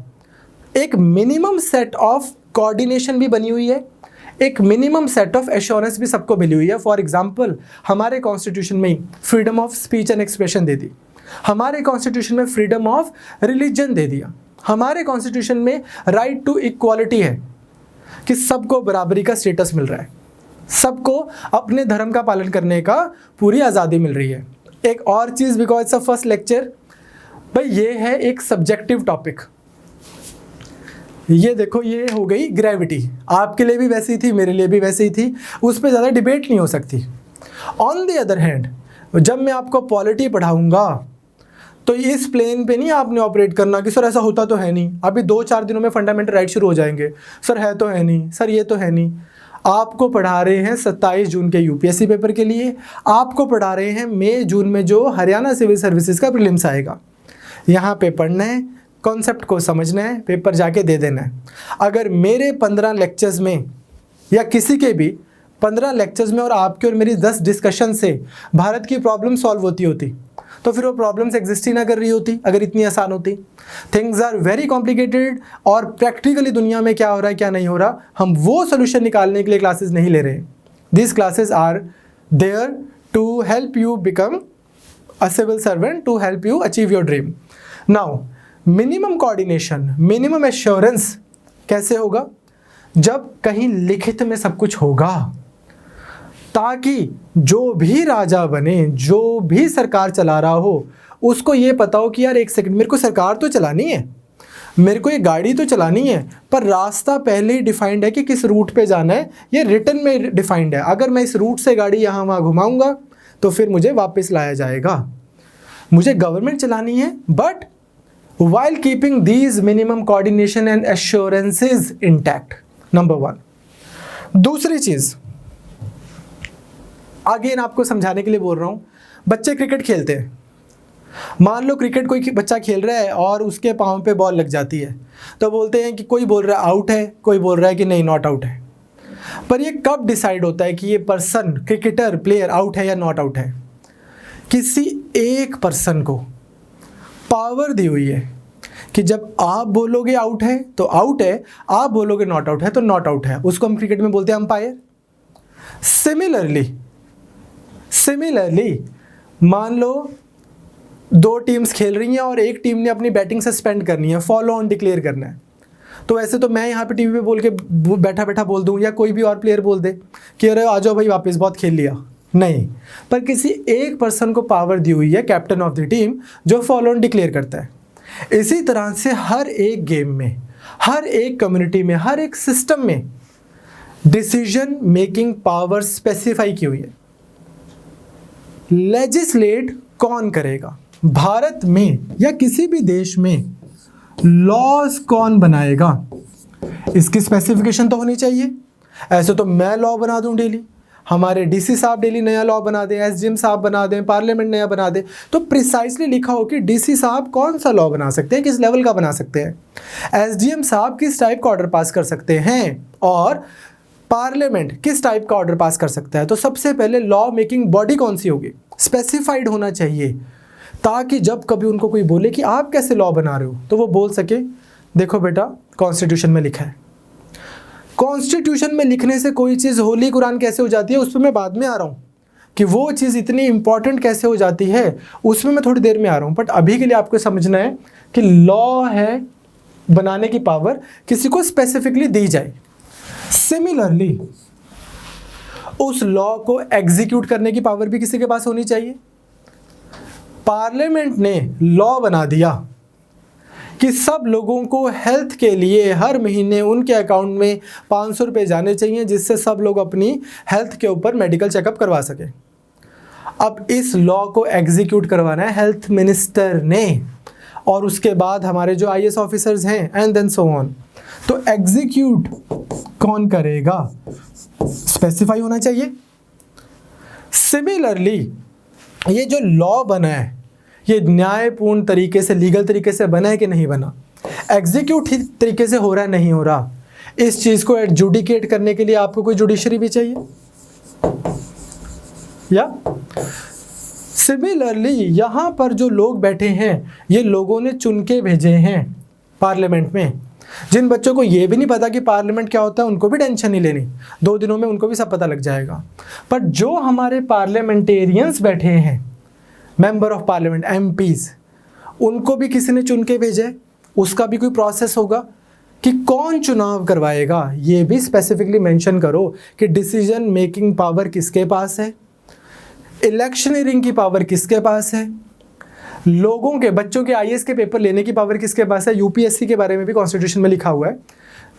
एक मिनिमम सेट ऑफ कोऑर्डिनेशन भी बनी हुई है, एक मिनिमम सेट ऑफ एश्योरेंस भी सबको मिली हुई है। फॉर एग्जांपल हमारे कॉन्स्टिट्यूशन में freedom of speech and expression दे दी, हमारे कॉन्स्टिट्यूशन में फ्रीडम ऑफ रिलीजन दे दिया, हमारे कॉन्स्टिट्यूशन में राइट टू इक्वालिटी है कि सबको बराबरी का स्टेटस मिल रहा है, सबको अपने धर्म का पालन करने का पूरी आज़ादी मिल रही है। एक और चीज़, because it's a first lecture, भाई ये है एक सब्जेक्टिव टॉपिक। ये देखो, ये हो गई ग्रेविटी, आपके लिए भी वैसी थी, मेरे लिए भी वैसी ही थी, उस पर ज़्यादा डिबेट नहीं हो सकती। ऑन द अदर हैंड, जब मैं आपको पॉलिटी पढ़ाऊँगा तो इस प्लेन पे नहीं आपने ऑपरेट करना कि सर ऐसा होता तो है नहीं, अभी 2-4 दिनों में फंडामेंटल राइट शुरू हो जाएंगे, सर है तो है नहीं, सर ये तो है नहीं। आपको पढ़ा रहे हैं 27 जून के यूपीएससी पेपर के लिए, आपको पढ़ा रहे हैं मई जून में जो हरियाणा सिविल सर्विसेज का प्रीलिम्स आएगा। यहाँ पे पढ़ना है, कॉन्सेप्ट को समझना है, पेपर जाके दे देना है। अगर मेरे 15 लेक्चर्स में या किसी के भी 15 लेक्चर्स में और आपके और मेरी 10 डिस्कशन से भारत की प्रॉब्लम सॉल्व होती तो फिर वो प्रॉब्लम्स एग्जिस्ट ही ना कर रही होती, अगर इतनी आसान होती। थिंग्स आर वेरी कॉम्प्लिकेटेड, और प्रैक्टिकली दुनिया में क्या हो रहा है क्या नहीं हो रहा, हम वो सोल्यूशन निकालने के लिए क्लासेस नहीं ले रहे। This classes are there to help you become a civil servant, to help you achieve your dream. Now minimum coordination, minimum assurance कैसे होगा? जब कहीं लिखित में सब कुछ होगा, ताकि जो भी राजा बने, जो भी सरकार चला रहा हो, उसको ये पता हो कि यार एक सेकंड, मेरे को सरकार तो चलानी है, मेरे को ये गाड़ी तो चलानी है, पर रास्ता पहले ही डिफाइंड है कि किस रूट पे जाना है, ये रिटन में डिफाइंड है। अगर मैं इस रूट से गाड़ी यहाँ वहाँ घुमाऊंगा तो फिर मुझे वापस लाया जाएगा। मुझे गवर्नमेंट चलानी है, but while keeping these minimum coordination and assurances intact, number 1। दूसरी चीज़, अगेन आपको समझाने के लिए बोल रहा हूँ, बच्चे क्रिकेट खेलते हैं, मान लो क्रिकेट कोई बच्चा खेल रहा है और उसके पाँव पे बॉल लग जाती है, तो बोलते हैं कि कोई बोल रहा है आउट है, कोई बोल रहा है कि नहीं नॉट आउट है। पर ये कब डिसाइड होता है कि ये पर्सन, क्रिकेटर, प्लेयर आउट है या नॉट आउट है? किसी एक पर्सन को पावर दी हुई है कि जब आप बोलोगे आउट है तो आउट है, आप बोलोगे नॉट आउट है तो नॉट आउट है। उसको हम क्रिकेट में बोलते हैं अंपायर। सिमिलरली मान लो 2 टीम्स खेल रही हैं और एक टीम ने अपनी बैटिंग सस्पेंड करनी है, फॉलो ऑन डिक्लेयर करना है, तो ऐसे तो मैं यहाँ पे टीवी पे बोल के बैठा बोल दूँ, या कोई भी और प्लेयर बोल दे कि अरे आ जाओ भाई वापस, बहुत खेल लिया, नहीं। पर किसी एक पर्सन को पावर दी हुई है, कैप्टन ऑफ द टीम, जो फॉलो ऑन डिक्लेयर करता है। इसी तरह से हर एक गेम में, हर एक कम्युनिटी में, हर एक सिस्टम में डिसीजन मेकिंग पावर स्पेसिफाई की हुई है। लेजिस्लेट कौन करेगा भारत में या किसी भी देश में, लॉज कौन बनाएगा, इसकी स्पेसिफिकेशन तो होनी चाहिए। ऐसे तो मैं लॉ बना दूं डेली, हमारे डीसी साहब डेली नया लॉ बना दें, एसडीएम साहब बना दें, पार्लियामेंट नया बना दे, तो प्रिसाइसली लिखा हो कि डीसी साहब कौन सा लॉ बना सकते हैं, किस लेवल का बना सकते हैं, एसडीएम साहब किस टाइप का ऑर्डर पास कर सकते हैं, और पार्लियामेंट किस टाइप का ऑर्डर पास कर सकता है। तो सबसे पहले लॉ मेकिंग बॉडी कौन सी होगी, स्पेसिफाइड होना चाहिए, ताकि जब कभी उनको कोई बोले कि आप कैसे लॉ बना रहे हो, तो वो बोल सके देखो बेटा कॉन्स्टिट्यूशन में लिखा है। कॉन्स्टिट्यूशन में लिखने से कोई चीज़ होली कुरान कैसे हो जाती है, उस पर मैं बाद में आ रहा हूँ, कि वो चीज़ इतनी इंपॉर्टेंट कैसे हो जाती है, उसमें मैं थोड़ी देर में आ रहा हूँ। बट अभी के लिए आपको समझना है कि लॉ है बनाने की पावर किसी को स्पेसिफिकली दी जाए। सिमिलरली उस लॉ को एग्जीक्यूट करने की पावर भी किसी के पास होनी चाहिए। पार्लियामेंट ने लॉ बना दिया कि सब लोगों को हेल्थ के लिए हर महीने उनके अकाउंट में 500 रुपये जाने चाहिए, जिससे सब लोग अपनी हेल्थ के ऊपर मेडिकल चेकअप करवा सकें। अब इस लॉ को एग्जीक्यूट करवाना है हेल्थ मिनिस्टर ने, और उसके बाद हमारे जो आईएएस ऑफिसर्स हैं, एंड देन सो ऑन। तो एग्जीक्यूट कौन करेगा, स्पेसिफाई होना चाहिए। सिमिलरली ये जो लॉ बना है ये न्यायपूर्ण तरीके से, लीगल तरीके से बना है कि नहीं बना, एग्जीक्यूट ठीक तरीके से हो रहा है नहीं हो रहा, इस चीज़ को एडजुडिकेट करने के लिए आपको कोई जुडिशरी भी चाहिए। या सिमिलरली यहाँ पर जो लोग बैठे हैं ये लोगों ने चुन के भेजे हैं पार्लियामेंट में। जिन बच्चों को ये भी नहीं पता कि पार्लियामेंट क्या होता है उनको भी टेंशन नहीं लेनी, 2 दिनों में उनको भी सब पता लग जाएगा। पर जो हमारे पार्लियामेंटेरियंस बैठे हैं, मेंबर ऑफ पार्लियामेंट, एमपीज, उनको भी किसी ने चुन के भेजा है, उसका भी कोई प्रोसेस होगा कि कौन चुनाव करवाएगा, ये भी स्पेसिफिकली मेंशन करो कि डिसीजन मेकिंग पावर किसके पास है, इलेक्शनरिंग की पावर किसके पास है, लोगों के, बच्चों के आईएएस के पेपर लेने की पावर किसके पास है। यूपीएससी के बारे में भी कॉन्स्टिट्यूशन में लिखा हुआ है।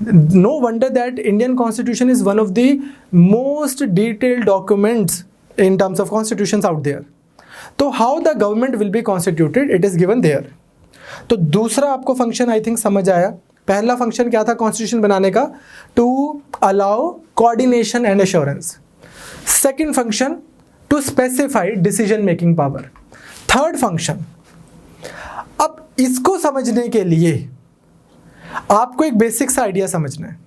No wonder that Indian constitution is one of the most detailed documents in terms of constitutions out there. तो how the government will be constituted, it is given there. तो दूसरा आपको फंक्शन आई थिंक समझ आया। पहला function क्या था constitution बनाने का, to allow coordination and assurance. Second function, to specify decision making power. Third function, अब इसको समझने के लिए आपको एक बेसिक सा आइडिया समझना है।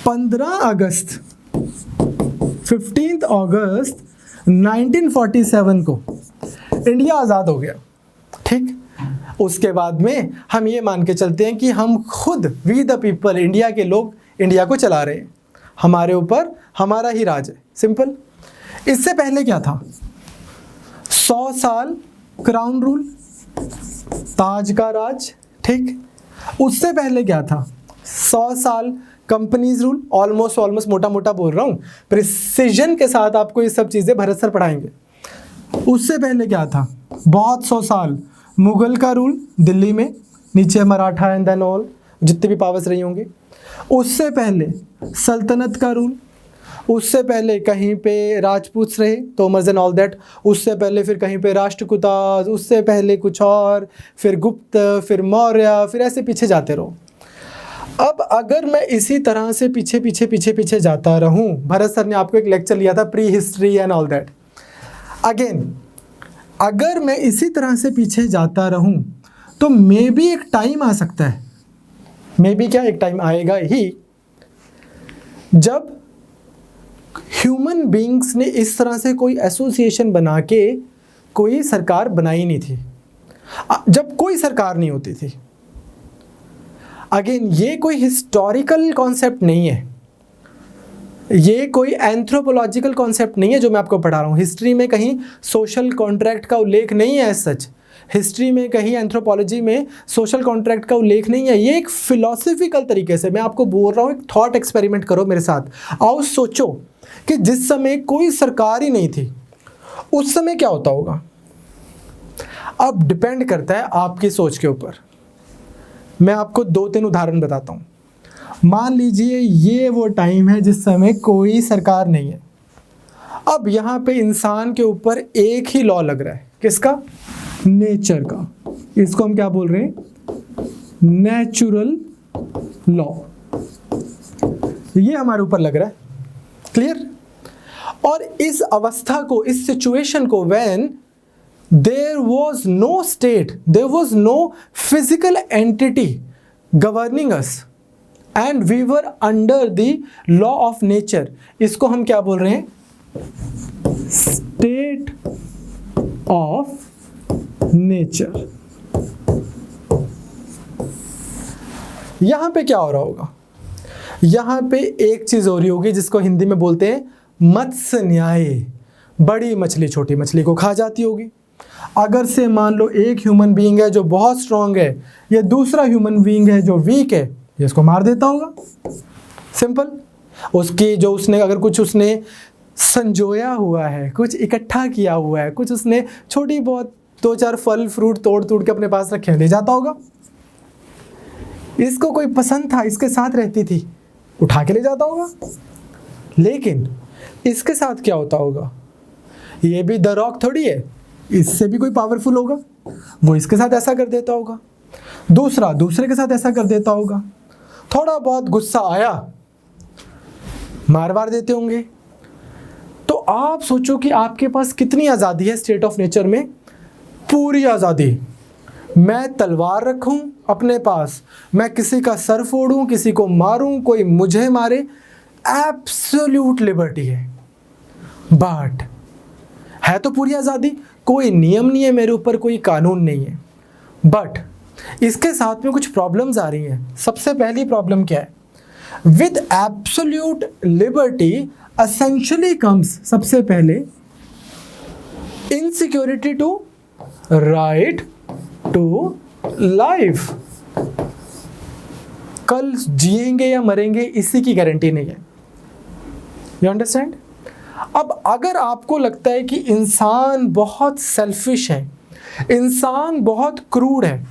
15 अगस्त 15 अगस्त 1947 को इंडिया आज़ाद हो गया, ठीक। उसके बाद में हम ये मान के चलते हैं कि हम खुद, वी द पीपल, इंडिया के लोग इंडिया को चला रहे हैं, हमारे ऊपर हमारा ही राज है, सिंपल। इससे पहले क्या था, 100 साल क्राउन रूल, ताज का राज, ठीक। उससे पहले क्या था, 100 साल कंपनीज रूल, ऑलमोस्ट मोटा मोटा बोल रहा हूँ, प्रिसीजन के साथ आपको ये सब चीज़ें भरत सर पढ़ाएंगे। उससे पहले क्या था, बहुत 100 साल मुगल का रूल दिल्ली में, नीचे मराठा एंड देन ऑल जितने भी पावर्स रही होंगी। उससे पहले सल्तनत का रूल, उससे पहले कहीं पे राजपूत रहे, तोमर्स एंड ऑल दैट। उससे पहले फिर कहीं पे राष्ट्रकूटाज, उससे पहले कुछ और, फिर गुप्त, फिर मौर्य, फिर ऐसे पीछे जाते रहो। अब अगर मैं इसी तरह से पीछे जाता रहूं, भरत सर ने आपको एक लेक्चर लिया था pre history and all that. Again अगर मैं इसी तरह से पीछे जाता रहूं तो मे बी एक टाइम आ सकता है, मे बी क्या, एक टाइम आएगा ही जब ह्यूमन बीइंग्स ने इस तरह से कोई एसोसिएशन बना के कोई सरकार बनाई नहीं थी, जब कोई सरकार नहीं होती थी। अगेन ये कोई हिस्टोरिकल कॉन्सेप्ट नहीं है, ये कोई एंथ्रोपोलॉजिकल कॉन्सेप्ट नहीं है जो मैं आपको पढ़ा रहा हूँ। हिस्ट्री में कहीं सोशल कॉन्ट्रैक्ट का उल्लेख नहीं है, सच हिस्ट्री में कहीं, एंथ्रोपोलॉजी में सोशल कॉन्ट्रैक्ट का उल्लेख नहीं है। ये एक फिलोसफिकल तरीके से मैं आपको बोल रहा हूँ, एक थॉट एक्सपेरिमेंट करो मेरे साथ। आओ सोचो कि जिस समय कोई सरकार ही नहीं थी उस समय क्या होता होगा। अब डिपेंड करता है आपकी सोच के ऊपर। मैं आपको 2-3 उदाहरण बताता हूँ। मान लीजिए ये वो टाइम है जिस समय कोई सरकार नहीं है। अब यहाँ पे इंसान के ऊपर एक ही लॉ लग रहा है, किसका, नेचर का। इसको हम क्या बोल रहे हैं, नेचुरल लॉ। ये हमारे ऊपर लग रहा है, क्लियर। और इस अवस्था को, इस सिचुएशन को, when there was no state, there was no physical entity governing us and we were under the law of nature, इसको हम क्या बोल रहे हैं, स्टेट ऑफ नेचर। यहां पे क्या हो रहा होगा, यहां पे एक चीज हो रही होगी जिसको हिंदी में बोलते हैं मत्स्य न्याय। बड़ी मछली छोटी मछली को खा जाती होगी। अगर से मान लो एक ह्यूमन बीइंग है जो बहुत स्ट्रांग है, या दूसरा ह्यूमन बीइंग है जो वीक है, ये इसको मार देता होगा, सिंपल। उसकी जो उसने, अगर कुछ उसने संजोया हुआ है, कुछ इकट्ठा किया हुआ है, कुछ उसने छोटी बहुत 2-4 फल फ्रूट तोड़ के अपने पास रखे, ले जाता होगा। इसको कोई पसंद था, इसके साथ रहती थी, उठा के ले जाता होगा। लेकिन इसके साथ क्या होता होगा, ये भी द रॉक थोड़ी है, इससे भी कोई पावरफुल होगा, वो इसके साथ ऐसा कर देता होगा, दूसरा दूसरे के साथ ऐसा कर देता होगा, थोड़ा बहुत गुस्सा आया मार देते होंगे। तो आप सोचो कि आपके पास कितनी आज़ादी है स्टेट ऑफ नेचर में, पूरी आज़ादी। मैं तलवार रखूं अपने पास, मैं किसी का सर फोड़ूं, किसी को मारूं, कोई मुझे मारे, एब्सोल्यूट लिबर्टी है। बट है तो पूरी आज़ादी, कोई नियम नहीं है मेरे ऊपर, कोई कानून नहीं है। बट इसके साथ में कुछ प्रॉब्लम्स आ रही हैं। सबसे पहली प्रॉब्लम क्या है? With absolute liberty essentially comes, सबसे पहले, insecurity to right to life. कल जिएंगे या मरेंगे इसी की गारंटी नहीं है। You understand? अब अगर आपको लगता है कि इंसान बहुत सेल्फिश है, इंसान बहुत क्रूड है,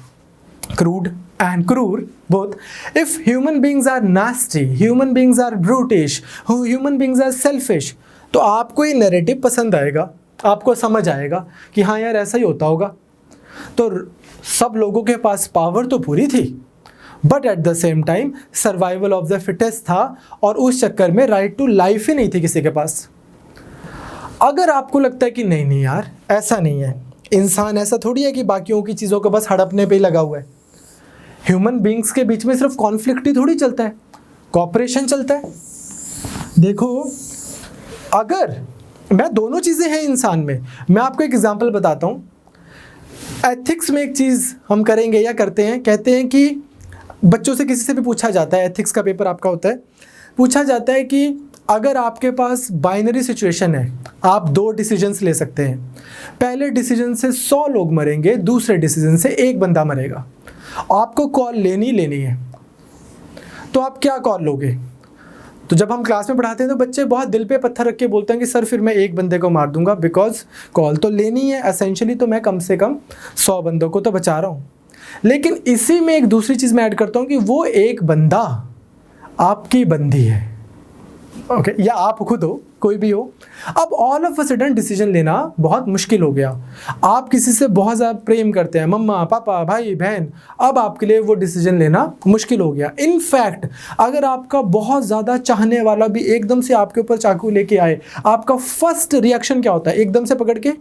crude and cruel both, if human beings are nasty, human beings are brutish, human beings are selfish, तो आपको ये नैरेटिव पसंद आएगा, आपको समझ आएगा कि हाँ यार ऐसा ही होता होगा। तो सब लोगों के पास पावर तो पूरी थी, but at the same time survival of the fittest था, और उस चक्कर में राइट टू लाइफ ही नहीं थी किसी के पास। अगर आपको लगता है कि नहीं नहीं यार ऐसा नहीं है, इंसान ऐसा थोड़ी है कि बाकियों की चीज़ों को बस हड़पने पे ही लगा हुआ है, ह्यूमन बींग्स के बीच में सिर्फ कॉन्फ्लिक्ट ही थोड़ी चलता है, कॉपरेशन चलता है। देखो, अगर मैं दोनों चीज़ें हैं इंसान में, मैं आपको एक एग्जांपल बताता हूँ। एथिक्स में एक चीज़ हम करेंगे या करते हैं, कहते हैं कि बच्चों से किसी से भी पूछा जाता है, एथिक्स का पेपर आपका होता है, पूछा जाता है कि अगर आपके पास बाइनरी सिचुएशन है, आप दो डिसीजंस ले सकते हैं, पहले डिसीजन से 100 लोग मरेंगे, दूसरे डिसीजन से एक बंदा मरेगा, आपको कॉल लेनी है, तो आप क्या कॉल लोगे? तो जब हम क्लास में पढ़ाते हैं तो बच्चे बहुत दिल पे पत्थर रख के बोलते हैं कि सर फिर मैं एक बंदे को मार दूंगा, बिकॉज कॉल तो लेनी है, एसेंशियली तो मैं कम से कम 100 बंदों को तो बचा रहा हूँ। लेकिन इसी में एक दूसरी चीज़ मैं ऐड करता हूँ कि वो एक बंदा आपकी बंदी है, ओके, या आप खुद हो, कोई भी हो। अब all of a sudden decision लेना बहुत मुश्किल हो गया। आप किसी से बहुत ज़्यादा प्रेम करते हैं, मम्मा पापा भाई बहन, अब आपके लिए वो डिसीजन लेना मुश्किल हो गया। इनफैक्ट अगर आपका बहुत ज़्यादा चाहने वाला भी एकदम से आपके ऊपर चाकू लेके आए, आपका फर्स्ट रिएक्शन क्या होता है? एकदम से पकड़ के,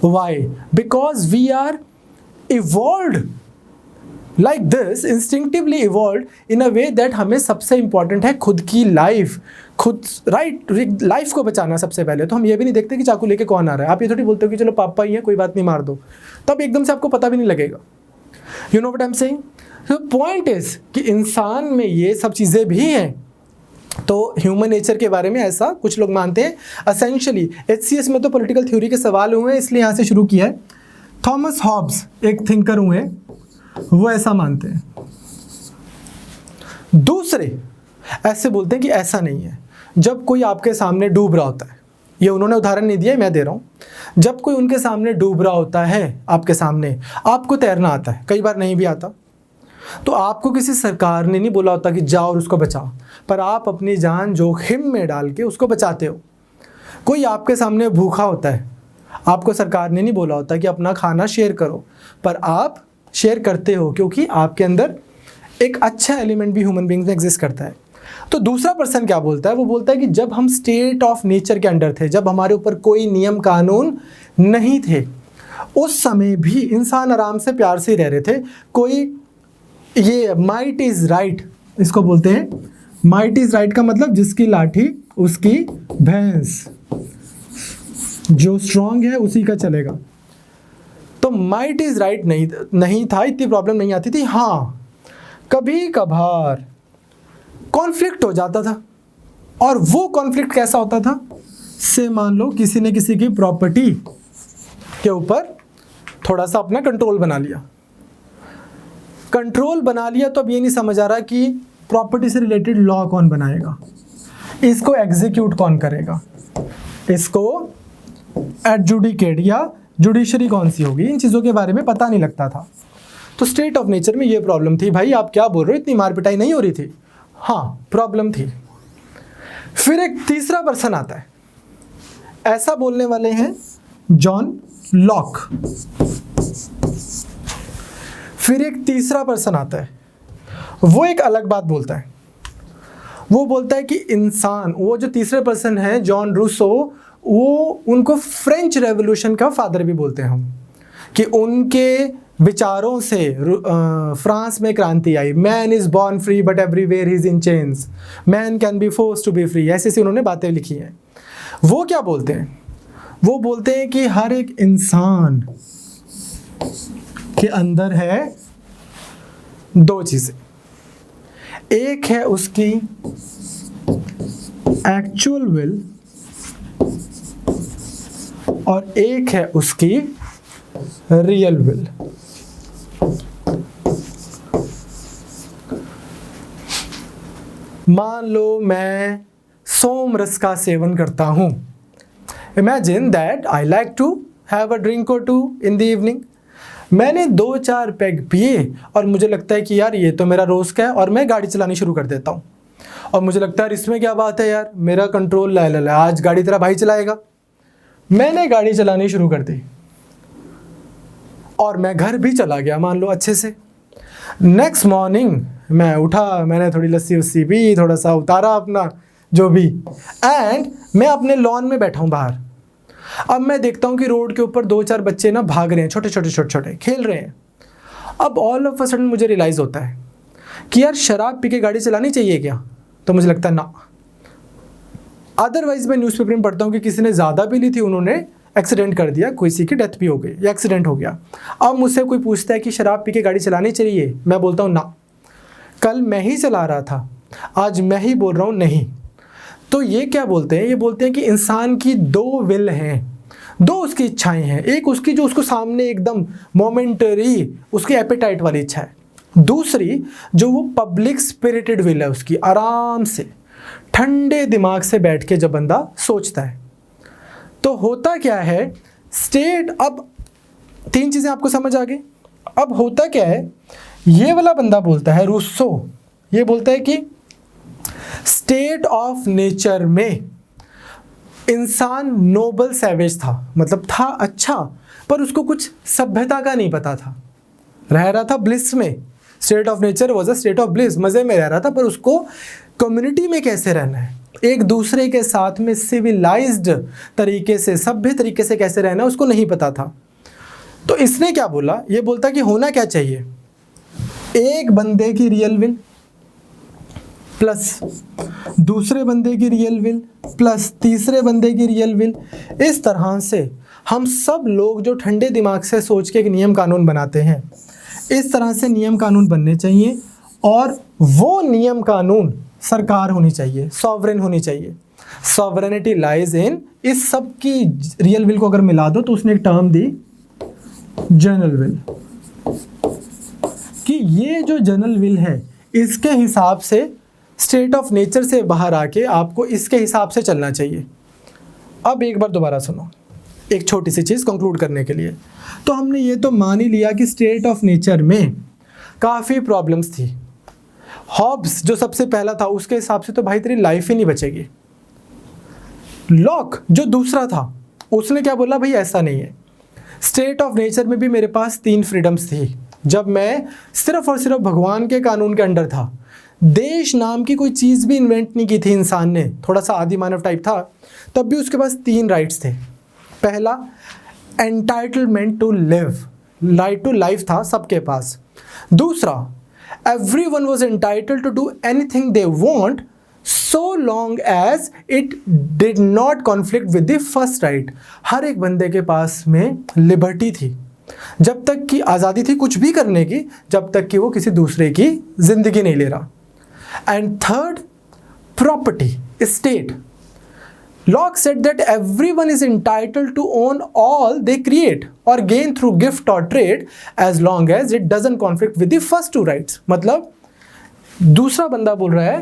why? Because we are evolved like this, instinctively evolve in a way that हमें सबसे इंपॉर्टेंट है खुद की लाइफ, खुद राइट लाइफ को बचाना सबसे पहले। तो हम ये भी नहीं देखते कि चाकू लेके कौन आ रहा है। आप ये थोड़ी बोलते हो कि चलो पापा ही है, कोई बात नहीं मार दो, तब एकदम से आपको पता भी नहीं लगेगा। You know what I am saying? So point is कि इंसान में ये सब चीज़ें भी हैं। तो ह्यूमन नेचर के बारे में ऐसा कुछ लोग मानते हैं। असेंशियली HCS में तो पॉलिटिकल थ्योरी के सवाल हुए हैं, इसलिए यहाँ से शुरू किया है। थॉमस हॉब्स एक थिंकर हुए, वो ऐसा मानते हैं। दूसरे ऐसे बोलते हैं कि ऐसा नहीं है। जब कोई आपके सामने डूब रहा होता है, ये उन्होंने उदाहरण नहीं दिया, मैं दे रहा हूँ, जब कोई उनके सामने डूब रहा होता है आपके सामने, आपको तैरना आता है, कई बार नहीं भी आता, तो आपको किसी सरकार ने नहीं बोला होता कि जाओ और उसको बचाओ, पर आप अपनी जान जोखिम में डाल के उसको बचाते हो। कोई आपके सामने भूखा होता है, आपको सरकार ने नहीं बोला होता कि अपना खाना शेयर करो, पर आप शेयर करते हो क्योंकि आपके अंदर एक अच्छा एलिमेंट भी ह्यूमन बीइंग्स में एग्जिस्ट करता है। तो दूसरा पर्सन क्या बोलता है? वो बोलता है कि जब हम स्टेट ऑफ नेचर के अंडर थे, जब हमारे ऊपर कोई नियम कानून नहीं थे, उस समय भी इंसान आराम से प्यार से रह रहे थे। कोई ये माइट इज राइट, इसको बोलते हैं माइट इज राइट का मतलब जिसकी लाठी उसकी भैंस, जो स्ट्रांग है उसी का चलेगा। तो माइट इज राइट नहीं था, इतनी प्रॉब्लम नहीं आती थी। हाँ, कभी कभार कॉन्फ्लिक्ट हो जाता था, और वो कॉन्फ्लिक्ट कैसा होता था? से मान लो किसी ने किसी की प्रॉपर्टी के ऊपर थोड़ा सा अपना कंट्रोल बना लिया। कंट्रोल बना लिया तो अब ये नहीं समझ आ रहा कि प्रॉपर्टी से रिलेटेड लॉ कौन बनाएगा, इसको एग्जीक्यूट कौन करेगा, इसको एडजुडिकेट या जुडिशरी कौन सी होगी, इन चीज़ों के बारे में पता नहीं लगता था। तो स्टेट ऑफ नेचर में ये प्रॉब्लम थी। भाई आप क्या बोल रहे हो, इतनी मार पिटाई नहीं हो रही थी? हाँ, प्रॉब्लम थी। फिर एक तीसरा पर्सन आता है, ऐसा बोलने वाले हैं जॉन लॉक। फिर एक तीसरा पर्सन आता है, वो एक अलग बात बोलता है। वो बोलता है कि इंसान, वो जो तीसरे पर्सन है जॉन रूसो, वो उनको फ्रेंच रेवोल्यूशन का फादर भी बोलते हैं हम, कि उनके विचारों से फ्रांस में क्रांति आई। Man is born free but everywhere he is in chains, man can be forced to be free, ऐसे ऐसे उन्होंने बातें लिखी हैं। वो क्या बोलते हैं? वो बोलते हैं कि हर एक इंसान के अंदर है दो चीजें, एक है उसकी एक्चुअल विल और एक है उसकी रियल विल। मान लो मैं सोम रस का सेवन करता हूं। Imagine that I like to have a drink or two in the evening. मैंने 2-4 पैग पिए और मुझे लगता है कि यार ये तो मेरा रोज़ का है, और मैं गाड़ी चलानी शुरू कर देता हूँ। और मुझे लगता है इसमें क्या बात है यार, मेरा कंट्रोल ला आज गाड़ी तेरा भाई चलाएगा। मैंने गाड़ी चलानी शुरू कर दी और मैं घर भी चला गया मान लो अच्छे से। नेक्स्ट मॉर्निंग मैं उठा, मैंने थोड़ी लस्सी वस्सी पी, थोड़ा सा उतारा अपना जो भी, एंड मैं अपने लॉन में बैठा हूँ बाहर। अब मैं देखता हूँ कि रोड के ऊपर 2-4 बच्चे ना भाग रहे हैं, छोटे छोटे खेल रहे हैं। अब ऑल ऑफ अ सडन मुझे रियलाइज़ होता है कि यार शराब पी के गाड़ी चलानी चाहिए क्या? तो मुझे लगता है ना। अदरवाइज मैं न्यूज़पेपर में पढ़ता हूँ कि किसी ने ज़्यादा पी ली थी, उन्होंने एक्सीडेंट कर दिया, किसी की डेथ भी हो गई या एक्सीडेंट हो गया। अब मुझसे कोई पूछता है कि शराब पी के गाड़ी चलानी चाहिए, मैं बोलता हूँ ना, कल मैं ही चला रहा था, आज मैं ही बोल रहा हूँ नहीं। तो ये क्या बोलते हैं? ये बोलते हैं कि इंसान की दो विल हैं, दो उसकी इच्छाएं हैं। एक उसकी जो उसको सामने एकदम मोमेंटरी उसकी एपेटाइट वाली इच्छा है, दूसरी जो वो पब्लिक स्पिरिटेड विल है उसकी, आराम से ठंडे दिमाग से बैठ के जब बंदा सोचता है। तो होता क्या है स्टेट, अब 3 चीज़ें आपको समझ आ गई। अब होता क्या है, ये वाला बंदा बोलता है रूसो, ये बोलता है कि स्टेट ऑफ नेचर में इंसान नोबल सैवेज था, मतलब था अच्छा, पर उसको कुछ सभ्यता का नहीं पता था, रह रहा था ब्लिस में। State of nature was a state of bliss, मज़े में रह रहा था, पर उसको कम्युनिटी में कैसे रहना है, एक दूसरे के साथ में सिविलाइज्ड तरीके से, सभ्य तरीके से कैसे रहना है, उसको नहीं पता था। तो इसने क्या बोला, ये बोलता कि होना क्या चाहिए, एक बंदे की रियल विल प्लस दूसरे बंदे की रियल विल प्लस तीसरे बंदे की रियल विल। इस तरह से हम सब लोग जो ठंडे दिमाग से सोच के एक नियम कानून बनाते हैं, इस तरह से नियम कानून बनने चाहिए, और वो नियम कानून सरकार होनी चाहिए, सॉवरेन होनी चाहिए। सॉवरेनिटी लाइज इन, इस सब की रियल विल को अगर मिला दो तो उसने एक टर्म दी जनरल विल, कि ये जो जनरल विल है इसके हिसाब से स्टेट ऑफ नेचर से बाहर आके आपको इसके हिसाब से चलना चाहिए। अब एक बार दोबारा सुनो, एक छोटी सी चीज़ कंक्लूड करने के लिए। तो हमने ये तो मान ही लिया कि स्टेट ऑफ नेचर में काफ़ी प्रॉब्लम्स थी। हॉब्स जो सबसे पहला था उसके हिसाब से तो भाई तेरी लाइफ ही नहीं बचेगी। लॉक जो दूसरा था उसने क्या बोला, भाई ऐसा नहीं है, स्टेट ऑफ नेचर में भी मेरे पास 3 फ्रीडम्स थी। जब मैं सिर्फ और सिर्फ भगवान के कानून के अंडर था, देश नाम की कोई चीज़ भी इन्वेंट नहीं की थी इंसान ने, थोड़ा सा आदि मानव टाइप था, तब भी उसके पास 3 राइट्स थे। पहला entitlement to live, right to life था सबके पास। दूसरा everyone was entitled to do anything they want so long as it did not conflict with the first right. हर एक बंदे के पास में लिबर्टी थी, जब तक कि आज़ादी थी कुछ भी करने की, जब तक कि वो किसी दूसरे की जिंदगी नहीं ले रहा। And third property, state. Locke said that everyone is entitled to own all they create or gain through gift or trade as long as it doesn't conflict with the first 2 rights। मतलब दूसरा बंदा बोल रहा है,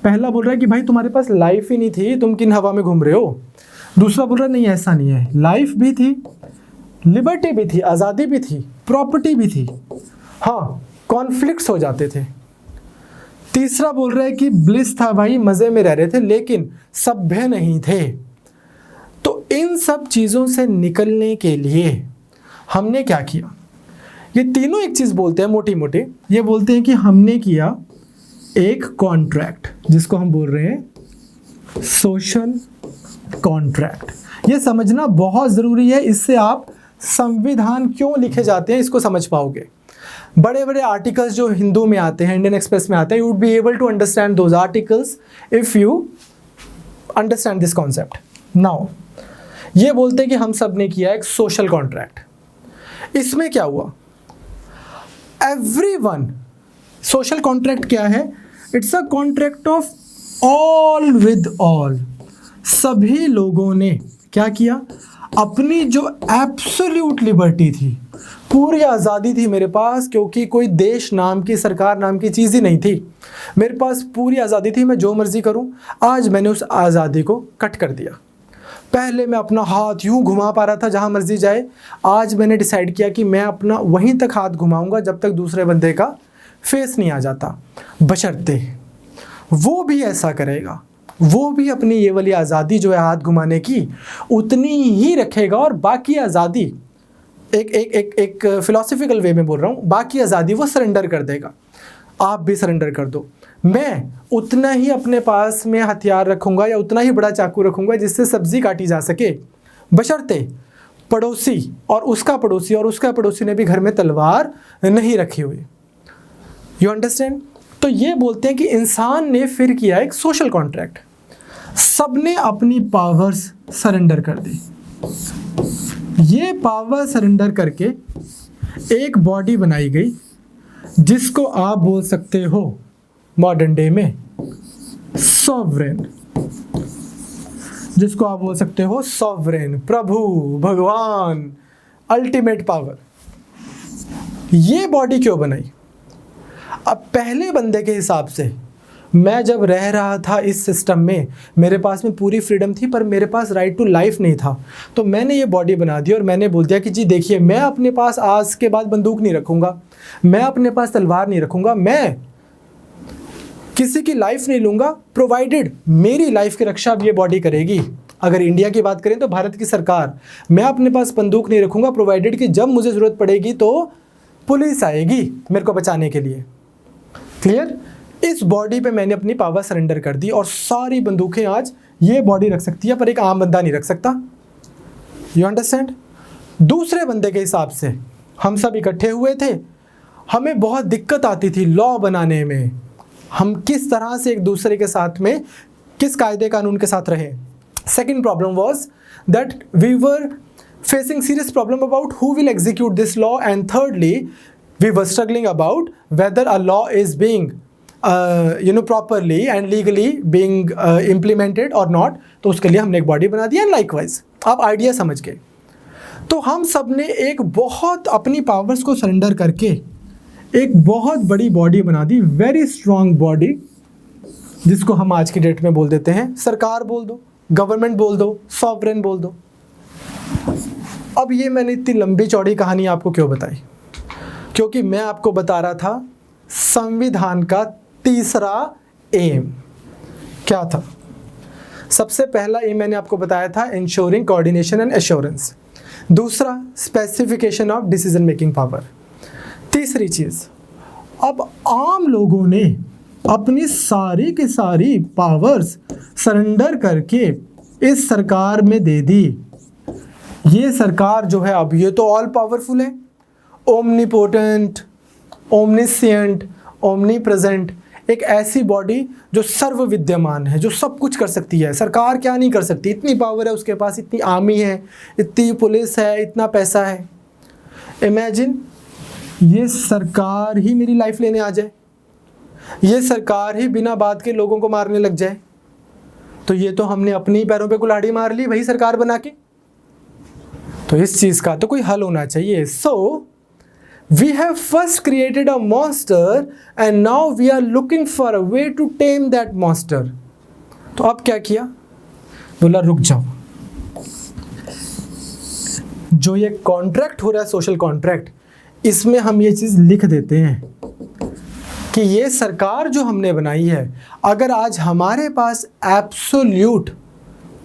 पहला बोल रहा है कि भाई तुम्हारे पास लाइफ ही नहीं थी, तुम किन हवा में घूम रहे हो। दूसरा बोल रहा है नहीं ऐसा नहीं है, लाइफ भी थी, लिबर्टी भी थी, आज़ादी भी थी, प्रॉपर्टी भी थी, हाँ कॉन्फ्लिक्ट्स हो जाते थे। तीसरा बोल रहा है कि ब्लिस था भाई, मज़े में रह रहे थे लेकिन सभ्य नहीं थे। तो इन सब चीज़ों से निकलने के लिए हमने क्या किया? ये तीनों एक चीज़ बोलते हैं मोटी मोटी, ये बोलते हैं कि हमने किया एक कॉन्ट्रैक्ट, जिसको हम बोल रहे हैं सोशल कॉन्ट्रैक्ट। ये समझना बहुत ज़रूरी है, इससे आप संविधान क्यों लिखे जाते हैं इसको समझ पाओगे। बड़े बड़े आर्टिकल्स जो हिंदू में आते हैं, इंडियन एक्सप्रेस में आते हैं, you would be able to understand those articles if you understand this concept. Now ये बोलते हैं कि हम सब ने किया एक सोशल कॉन्ट्रैक्ट। इसमें क्या हुआ? एवरीवन, सोशल कॉन्ट्रैक्ट क्या है? It's a contract of all with all. सभी लोगों ने क्या किया? अपनी जो एब्सोल्यूट लिबर्टी थी, पूरी आज़ादी थी मेरे पास, क्योंकि कोई देश नाम की, सरकार नाम की चीज़ ही नहीं थी। मेरे पास पूरी आज़ादी थी, मैं जो मर्ज़ी करूं। आज मैंने उस आज़ादी को कट कर दिया। पहले मैं अपना हाथ यूं घुमा पा रहा था जहां मर्जी जाए, आज मैंने डिसाइड किया कि मैं अपना वहीं तक हाथ घुमाऊंगा जब तक दूसरे बंदे का फेस नहीं आ जाता, बशर्ते वो भी ऐसा करेगा, वो भी अपनी ये वाली आज़ादी जो है हाथ घुमाने की उतनी ही रखेगा, और बाकी आज़ादी एक फिलोसफिकल वे में बोल रहा हूँ, बाकी आज़ादी वो सरेंडर कर देगा। आप भी सरेंडर कर दो, मैं उतना ही अपने पास में हथियार रखूँगा या उतना ही बड़ा चाकू रखूँगा जिससे सब्ज़ी काटी जा सके, बशर्ते पड़ोसी और उसका पड़ोसी ने भी घर में तलवार नहीं रखी हुई। You understand? तो ये बोलते हैं कि इंसान ने फिर किया एक सोशल कॉन्ट्रैक्ट, सबने अपनी पावर्स सरेंडर कर दी। ये पावर सरेंडर करके एक बॉडी बनाई गई जिसको आप बोल सकते हो मॉडर्न डे में सॉवरेन, जिसको आप बोल सकते हो सॉवरेन, प्रभु, भगवान, अल्टीमेट पावर। ये बॉडी क्यों बनाई? अब पहले बंदे के हिसाब से मैं जब रह रहा था इस सिस्टम में, मेरे पास में पूरी फ्रीडम थी, पर मेरे पास राइट टू लाइफ नहीं था। तो मैंने ये बॉडी बना दी और मैंने बोल दिया कि जी देखिए, मैं अपने पास आज के बाद बंदूक नहीं रखूँगा, मैं अपने पास तलवार नहीं रखूँगा, मैं किसी की लाइफ नहीं लूँगा, प्रोवाइडेड मेरी लाइफ की रक्षा अब ये बॉडी करेगी। अगर इंडिया की बात करें तो भारत की सरकार, मैं अपने पास बंदूक नहीं रखूँगा, प्रोवाइडेड कि जब मुझे ज़रूरत पड़ेगी तो पुलिस आएगी मेरे को बचाने के लिए। क्लियर? इस बॉडी पे मैंने अपनी पावर सरेंडर कर दी और सारी बंदूकें आज ये बॉडी रख सकती है, पर एक आम बंदा नहीं रख सकता। You understand? दूसरे बंदे के हिसाब से हम सब इकट्ठे हुए थे, हमें बहुत दिक्कत आती थी लॉ बनाने में, हम किस तरह से एक दूसरे के साथ में किस कायदे कानून के साथ रहे। Second problem was that we were facing serious problem about who will execute this law, and thirdly we were struggling about whether a law is being properly and legally being implemented or not। तो उसके लिए हमने एक body बना दी। And likewise आप idea समझ गए। तो हम सब ने एक बहुत अपनी पावर्स को सरेंडर करके एक बहुत बड़ी बॉडी बना दी, वेरी स्ट्रॉन्ग बॉडी, जिसको हम आज की डेट में बोल देते हैं सरकार बोल दो, गवर्नमेंट बोल दो, सॉवरेन बोल दो। अब ये मैंने इतनी लंबी चौड़ी कहानी आपको क्यों बताई? क्योंकि मैं आपको बता रहा था संविधान का तीसरा एम क्या था। सबसे पहला एम मैंने आपको बताया था इंश्योरिंग कोऑर्डिनेशन एंड एश्योरेंस, दूसरा specification of decision making power, तीसरी चीज़ अब आम लोगों ने अपनी सारी की सारी पावर्स सरेंडर करके इस सरकार में दे दी। ये सरकार जो है अब ये तो ऑल पावरफुल है, ओमनीपोटेंट, ओमनिसिएंट, ओमनी प्रेजेंट, एक ऐसी बॉडी जो सर्व विद्यमान है, जो सब कुछ कर सकती है। सरकार क्या नहीं कर सकती, इतनी पावर है उसके पास, इतनी आर्मी है, इतनी पुलिस है, इतना पैसा है। इमेजिन ये सरकार ही मेरी लाइफ लेने आ जाए, ये सरकार ही बिना बात के लोगों को मारने लग जाए, तो ये तो हमने अपने ही पैरों पे कुल्हाड़ी मार ली वही सरकार बना के। तो इस चीज़ का तो कोई हल होना चाहिए। So we have first created a monster and now we are looking for a way to tame that monster. तो अब क्या किया? बोला रुक जाओ, जो ये कॉन्ट्रैक्ट हो रहा है सोशल कॉन्ट्रैक्ट, इसमें हम ये चीज़ लिख देते हैं कि ये सरकार जो हमने बनाई है, अगर आज हमारे पास एब्सोल्यूट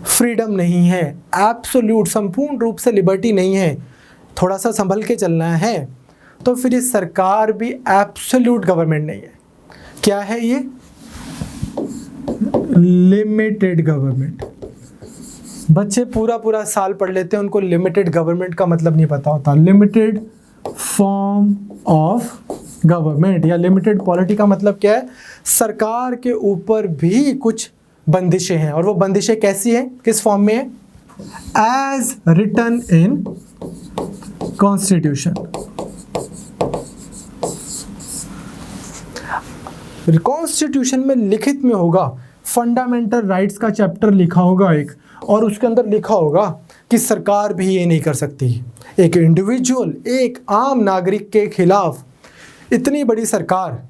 फ्रीडम नहीं है, एब्सोल्यूट संपूर्ण रूप से लिबर्टी नहीं है, थोड़ा सा संभल के चलना है, तो फिर ये सरकार भी एब्सोल्यूट गवर्नमेंट नहीं है। क्या है ये? Limited government. बच्चे पूरा पूरा साल पढ़ लेते हैं, उनको लिमिटेड गवर्नमेंट का मतलब नहीं पता होता। लिमिटेड फॉर्म ऑफ गवर्नमेंट या लिमिटेड पॉलिटी का मतलब क्या है? सरकार के ऊपर भी कुछ बंदिशें हैं, और वो बंदिशें कैसी हैं, किस फॉर्म में है? As written in constitution. Constitution में लिखित में होगा, फंडामेंटल राइट्स का चैप्टर लिखा होगा एक, और उसके अंदर लिखा होगा कि सरकार भी ये नहीं कर सकती। एक इंडिविजुअल, एक आम नागरिक के खिलाफ इतनी बड़ी सरकार,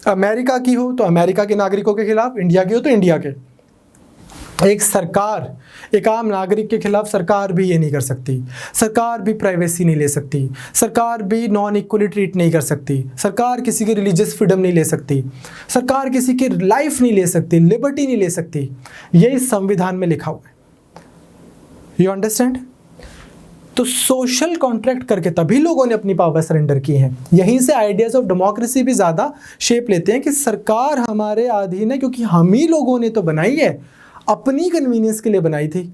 अमेरिका की हो तो अमेरिका के नागरिकों के खिलाफ, इंडिया की हो तो इंडिया के, एक सरकार एक आम नागरिक के खिलाफ सरकार भी ये नहीं कर सकती। सरकार भी प्राइवेसी नहीं ले सकती, सरकार भी नॉन इक्वली ट्रीट नहीं कर सकती, सरकार किसी की रिलीजियस फ्रीडम नहीं ले सकती, सरकार किसी की लाइफ नहीं ले सकती, लिबर्टी नहीं ले सकती। ये इस संविधान में लिखा हुआ है। You understand? तो सोशल कॉन्ट्रैक्ट करके तभी लोगों ने अपनी पावर सरेंडर की है। यहीं से आइडियाज ऑफ डेमोक्रेसी भी ज़्यादा शेप लेते हैं कि सरकार हमारे अधीन है, क्योंकि हम ही लोगों ने तो बनाई है, अपनी कन्वीनियंस के लिए बनाई थी,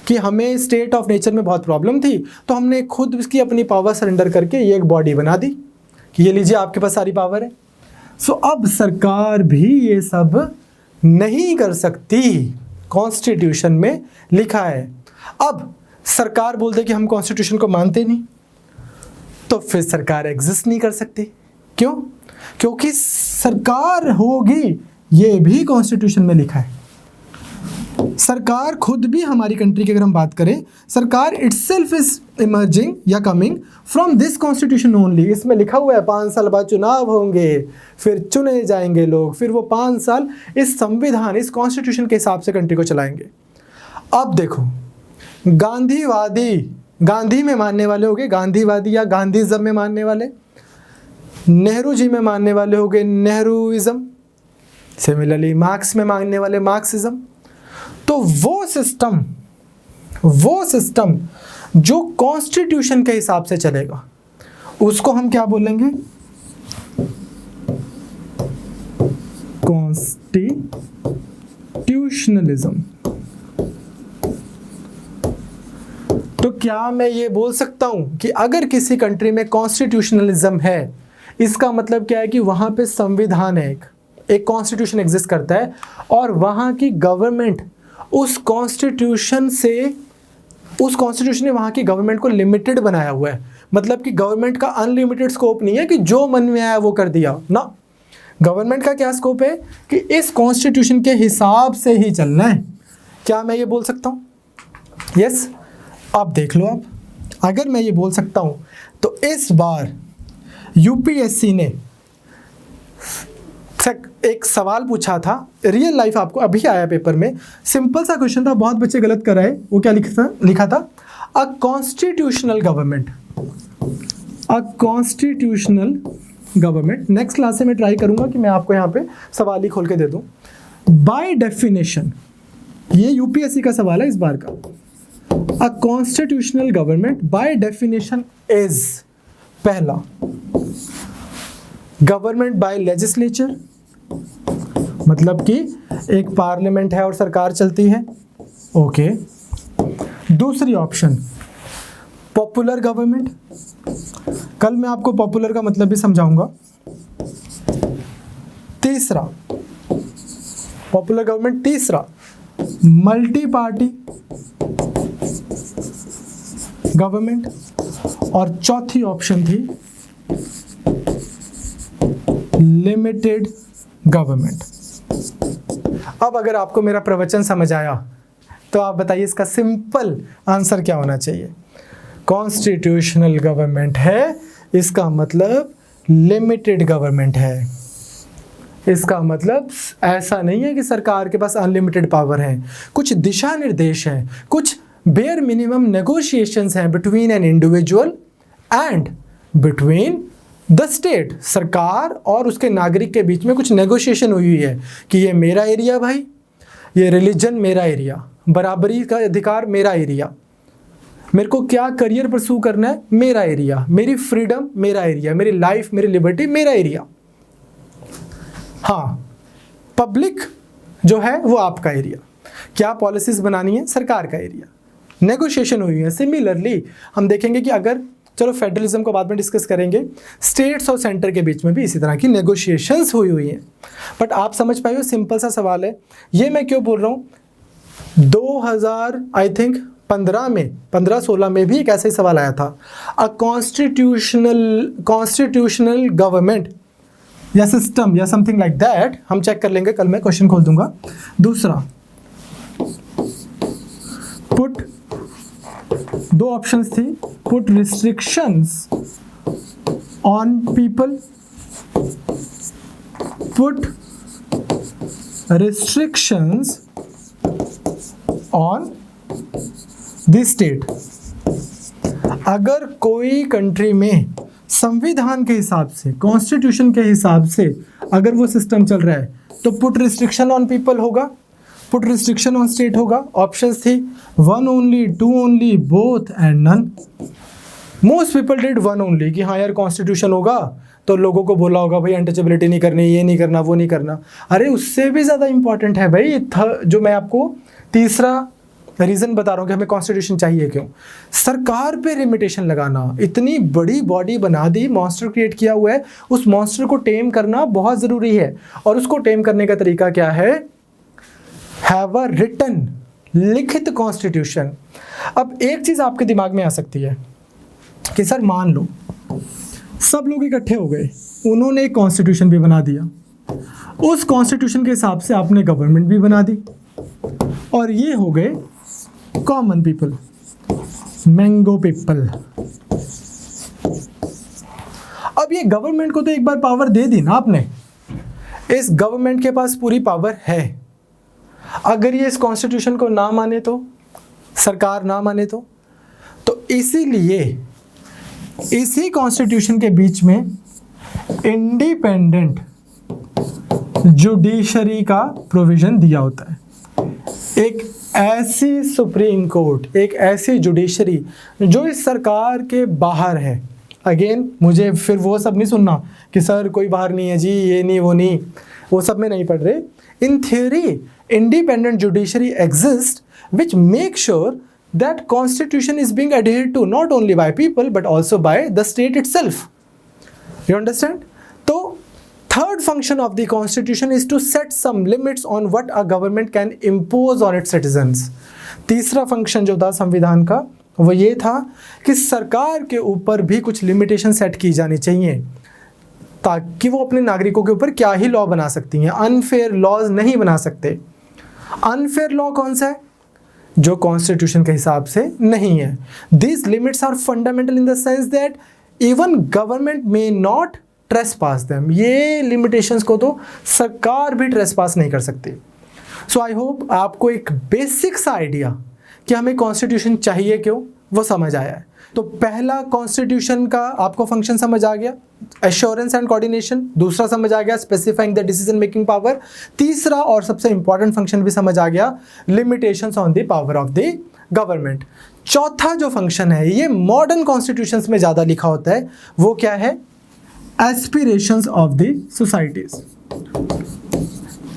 कि हमें स्टेट ऑफ नेचर में बहुत प्रॉब्लम थी, तो हमने खुद उसकी अपनी पावर सरेंडर करके ये एक बॉडी बना दी कि ये लीजिए आपके पास सारी पावर है। सो अब सरकार भी ये सब नहीं कर सकती, कॉन्स्टिट्यूशन में लिखा है। अब सरकार बोलते कि हम कॉन्स्टिट्यूशन को मानते नहीं, तो फिर सरकार एग्जिस्ट नहीं कर सकती। क्यों? क्योंकि सरकार होगी ये भी कॉन्स्टिट्यूशन में लिखा है। सरकार खुद भी हमारी कंट्री की अगर हम बात करें, सरकार इटसेल्फ इज इमर्जिंग या coming from this constitution only. इसमें लिखा हुआ है 5 साल बाद चुनाव होंगे, फिर चुने जाएंगे लोग, फिर वो 5 साल इस संविधान, इस कॉन्स्टिट्यूशन के हिसाब से कंट्री को चलाएंगे। अब देखो, गांधीवादी, गांधी में मानने वाले होंगे गांधीवादी या गांधीज़म में मानने वाले, नेहरू जी में मानने वाले होंगे नेहरूइज्म, सिमिलरली मार्क्स में मानने वाले मार्क्सिज्म। तो वो सिस्टम जो कॉन्स्टिट्यूशन के हिसाब से चलेगा उसको हम क्या बोलेंगे? कॉन्स्टिट्यूशनलिज्म। तो क्या मैं ये बोल सकता हूं कि अगर किसी कंट्री में कॉन्स्टिट्यूशनलिज्म है, इसका मतलब क्या है कि वहां पे संविधान है, एक कॉन्स्टिट्यूशन एग्जिस्ट करता है, और वहां की गवर्नमेंट उस कॉन्स्टिट्यूशन ने वहाँ की गवर्नमेंट को लिमिटेड बनाया हुआ है। मतलब कि गवर्नमेंट का अनलिमिटेड स्कोप नहीं है कि जो मन में आया वो कर दिया ना। गवर्नमेंट का क्या स्कोप है कि इस कॉन्स्टिट्यूशन के हिसाब से ही चलना है। क्या मैं ये बोल सकता हूँ? यस। अब देख लो, अब अगर मैं ये बोल सकता हूँ तो इस बार यूपीएससी ने एक सवाल पूछा था, रियल लाइफ आपको अभी आया पेपर में, सिंपल सा क्वेश्चन था, बहुत बच्चे गलत कर रहे। वो क्या लिखा था? A constitutional government. Next class से मैं ट्राई करूंगा कि मैं आपको यहाँ पे सवाल ही खोल के दे दूं। बाय डेफिनेशन, ये यूपीएससी का सवाल है इस बार का। A constitutional government by definition is, पहला, गवर्नमेंट बाय लेजिस्लेचर, मतलब कि एक पार्लियामेंट है और सरकार चलती है। ओके। दूसरी ऑप्शन, पॉपुलर गवर्नमेंट। कल मैं आपको पॉपुलर का मतलब भी समझाऊंगा। तीसरा, पॉपुलर गवर्नमेंट। तीसरा, मल्टी पार्टी गवर्नमेंट। और चौथी ऑप्शन थी लिमिटेड गवर्नमेंट। अब अगर आपको मेरा प्रवचन समझ आया तो आप बताइए इसका सिंपल आंसर क्या होना चाहिए? कॉन्स्टिट्यूशनल गवर्नमेंट है, इसका मतलब लिमिटेड गवर्नमेंट है। इसका मतलब ऐसा नहीं है कि सरकार के पास अनलिमिटेड पावर है, कुछ दिशा निर्देश हैं, कुछ बेयर मिनिमम नेगोशिएशंस हैं between an individual and between the state. सरकार और उसके नागरिक के बीच में कुछ नेगोशिएशन हुई है कि ये मेरा एरिया भाई, ये रिलीजन मेरा एरिया, बराबरी का अधिकार मेरा एरिया, मेरे को क्या करियर परस्यू करना है मेरा एरिया, मेरी फ्रीडम मेरा एरिया, मेरी लाइफ मेरी लिबर्टी मेरा एरिया। हाँ, पब्लिक जो है वो आपका एरिया, क्या पॉलिसीज बनानी है सरकार का एरिया, नेगोशिएशन हुई है। सिमिलरली हम देखेंगे कि अगर, चलो फेडरलिज्म को बाद में डिस्कस करेंगे, स्टेट्स और सेंटर के बीच में भी इसी तरह की नेगोशिएशंस हुई हैं। बट आप समझ पाए हो, सिंपल सा सवाल है। ये मैं क्यों बोल रहा हूँ, 2000 आई थिंक 15-16 में भी एक ऐसा ही सवाल आया था, अ कॉन्स्टिट्यूशनल गवर्नमेंट या सिस्टम या समथिंग लाइक दैट। हम चेक कर लेंगे, कल मैं क्वेश्चन खोल दूंगा। दूसरा, पुट, दो ऑप्शंस थी, put restrictions on people, put restrictions on the state. अगर कोई कंट्री में संविधान के हिसाब से, कॉन्स्टिट्यूशन के हिसाब से अगर वो सिस्टम चल रहा है तो पुट रिस्ट्रिक्शन ऑन पीपल होगा, पुट रिस्ट्रिक्शन ऑन स्टेट होगा। ऑप्शंस थी 1 only, 2 only, both and none. Most people did 1 only, कि हाँ यार कॉन्स्टिट्यूशन होगा तो लोगों को बोला होगा भाई अनटचेबिलिटी नहीं करनी, ये नहीं करना, वो नहीं करना। अरे उससे भी ज़्यादा इंपॉर्टेंट है भाई जो मैं आपको तीसरा रीज़न बता रहा हूँ कि हमें कॉन्स्टिट्यूशन चाहिए क्यों। सरकार पे लिमिटेशन लगाना, इतनी बड़ी बॉडी बना दी, मॉन्स्टर क्रिएट किया हुआ है, उस मॉन्स्टर को टेम करना बहुत ज़रूरी है। और उसको टेम करने का तरीका क्या है, हैव अ रिटन, लिखित कॉन्स्टिट्यूशन। अब एक चीज़ आपके दिमाग में आ सकती है कि सर मान लो सब लोग इकट्ठे हो गए, उन्होंने एक कॉन्स्टिट्यूशन भी बना दिया, उस कॉन्स्टिट्यूशन के हिसाब से आपने गवर्नमेंट भी बना दी, और ये हो गए कॉमन पीपल, मैंगो पीपल। अब ये गवर्नमेंट को तो एक बार पावर दे दी ना आपने, इस गवर्नमेंट के पास पूरी पावर है। अगर ये इस कॉन्स्टिट्यूशन को ना माने तो, सरकार ना माने तो इसीलिए इसी कॉन्स्टिट्यूशन के बीच में इंडिपेंडेंट जुडिशरी का प्रोविजन दिया होता है। एक ऐसी सुप्रीम कोर्ट, एक ऐसी जुडिशरी जो इस सरकार के बाहर है। अगेन मुझे फिर वो सब नहीं सुनना कि सर कोई बाहर नहीं है जी, ये नहीं वो नहीं, वो सब में नहीं पढ़ रहे। In theory independent judiciary exists which makes sure that constitution is being adhered to not only by people but also by the state itself. You understand? So third function of the constitution is to set some limits on what a government can impose on its citizens. तीसरा function जो था संविधान का वो ये था कि सरकार के ऊपर भी कुछ लिमिटेशन सेट की जानी चाहिए ताकि वो अपने नागरिकों के ऊपर क्या ही लॉ बना सकती हैं, अनफेयर लॉज नहीं बना सकते। अनफेयर लॉ कौन सा है, जो कॉन्स्टिट्यूशन के हिसाब से नहीं है। These limits are fundamental in the sense that even government may not trespass them. ये limitations को तो सरकार भी trespass नहीं कर सकती। So I hope आपको एक बेसिक सा आइडिया कि हमें कॉन्स्टिट्यूशन चाहिए क्यों वो समझ आया है। तो पहला कॉन्स्टिट्यूशन का आपको फंक्शन समझ आ गया, एश्योरेंस एंड कोऑर्डिनेशन। दूसरा समझ आ गया, specifying the decision making power. तीसरा और सबसे इंपॉर्टेंट फंक्शन भी समझ आ गया, limitations on the power of the government. चौथा जो फंक्शन है ये मॉडर्न कॉन्स्टिट्यूशंस में ज़्यादा लिखा होता है, वो क्या है, एस्पिरेशंस ऑफ द सोसाइटीज।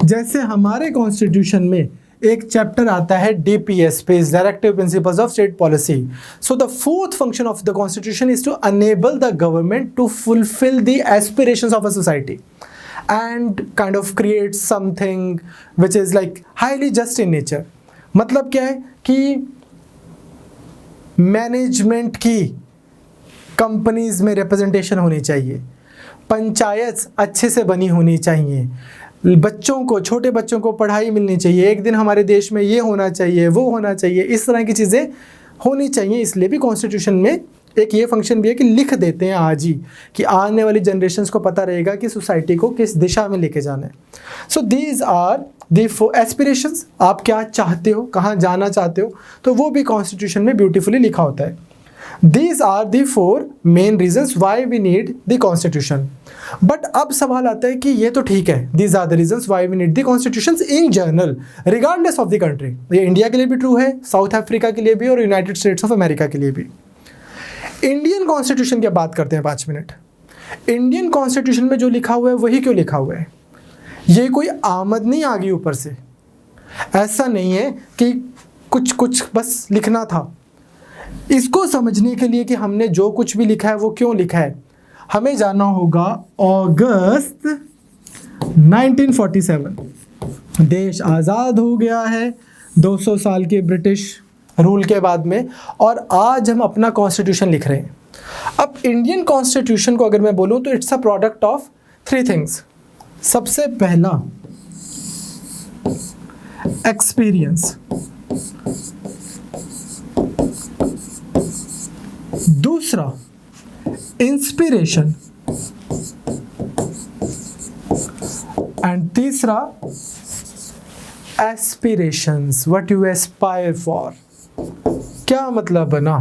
जैसे हमारे कॉन्स्टिट्यूशन में एक चैप्टर आता है DPS, directive principles of state policy. So the fourth function of the constitution is to enable the government to fulfil the aspirations of a society and kind of create something which is like highly just in nature. मतलब क्या है कि management की companies में representation होनी चाहिए, पंचायत अच्छे से बनी होनी चाहिए, बच्चों को, छोटे बच्चों को पढ़ाई मिलनी चाहिए, एक दिन हमारे देश में ये होना चाहिए, वो होना चाहिए, इस तरह की चीज़ें होनी चाहिए। इसलिए भी कॉन्स्टिट्यूशन में एक ये फंक्शन भी है कि लिख देते हैं आज ही कि आने वाली जनरेशन्स को पता रहेगा कि सोसाइटी को किस दिशा में लेके जाना है। So these are the aspirations, आप क्या चाहते हो, कहाँ जाना चाहते हो, तो वो भी कॉन्स्टिट्यूशन में ब्यूटीफुली लिखा होता है। These are the four main reasons why we need the constitution. But अब सवाल आता है कि ये तो ठीक है, these are the reasons why we need the constitutions in general, regardless of the country. ये इंडिया के लिए भी ट्रू है, साउथ अफ्रीका के लिए भी और यूनाइटेड स्टेट्स ऑफ अमेरिका के लिए भी. इंडियन कॉन्स्टिट्यूशन की बात करते हैं 5 मिनट. इंडियन कॉन्स्टिट्यूशन में जो लिखा हुआ है वही क्यों लिखा हुआ है? ये कोई आमद नहीं आ गई ऊपर से, ऐसा नहीं है कि कुछ बस लिखना था. इसको समझने के लिए कि हमने जो कुछ भी लिखा है वो क्यों लिखा है, हमें जाना होगा अगस्त 1947. देश आज़ाद हो गया है 200 साल के ब्रिटिश रूल के बाद में, और आज हम अपना कॉन्स्टिट्यूशन लिख रहे हैं. अब इंडियन कॉन्स्टिट्यूशन को अगर मैं बोलूं तो it's a product of 3 things. सबसे पहला एक्सपीरियंस, दूसरा इंस्पिरेशन, एंड तीसरा aspirations, what you Aspire for. क्या मतलब बना?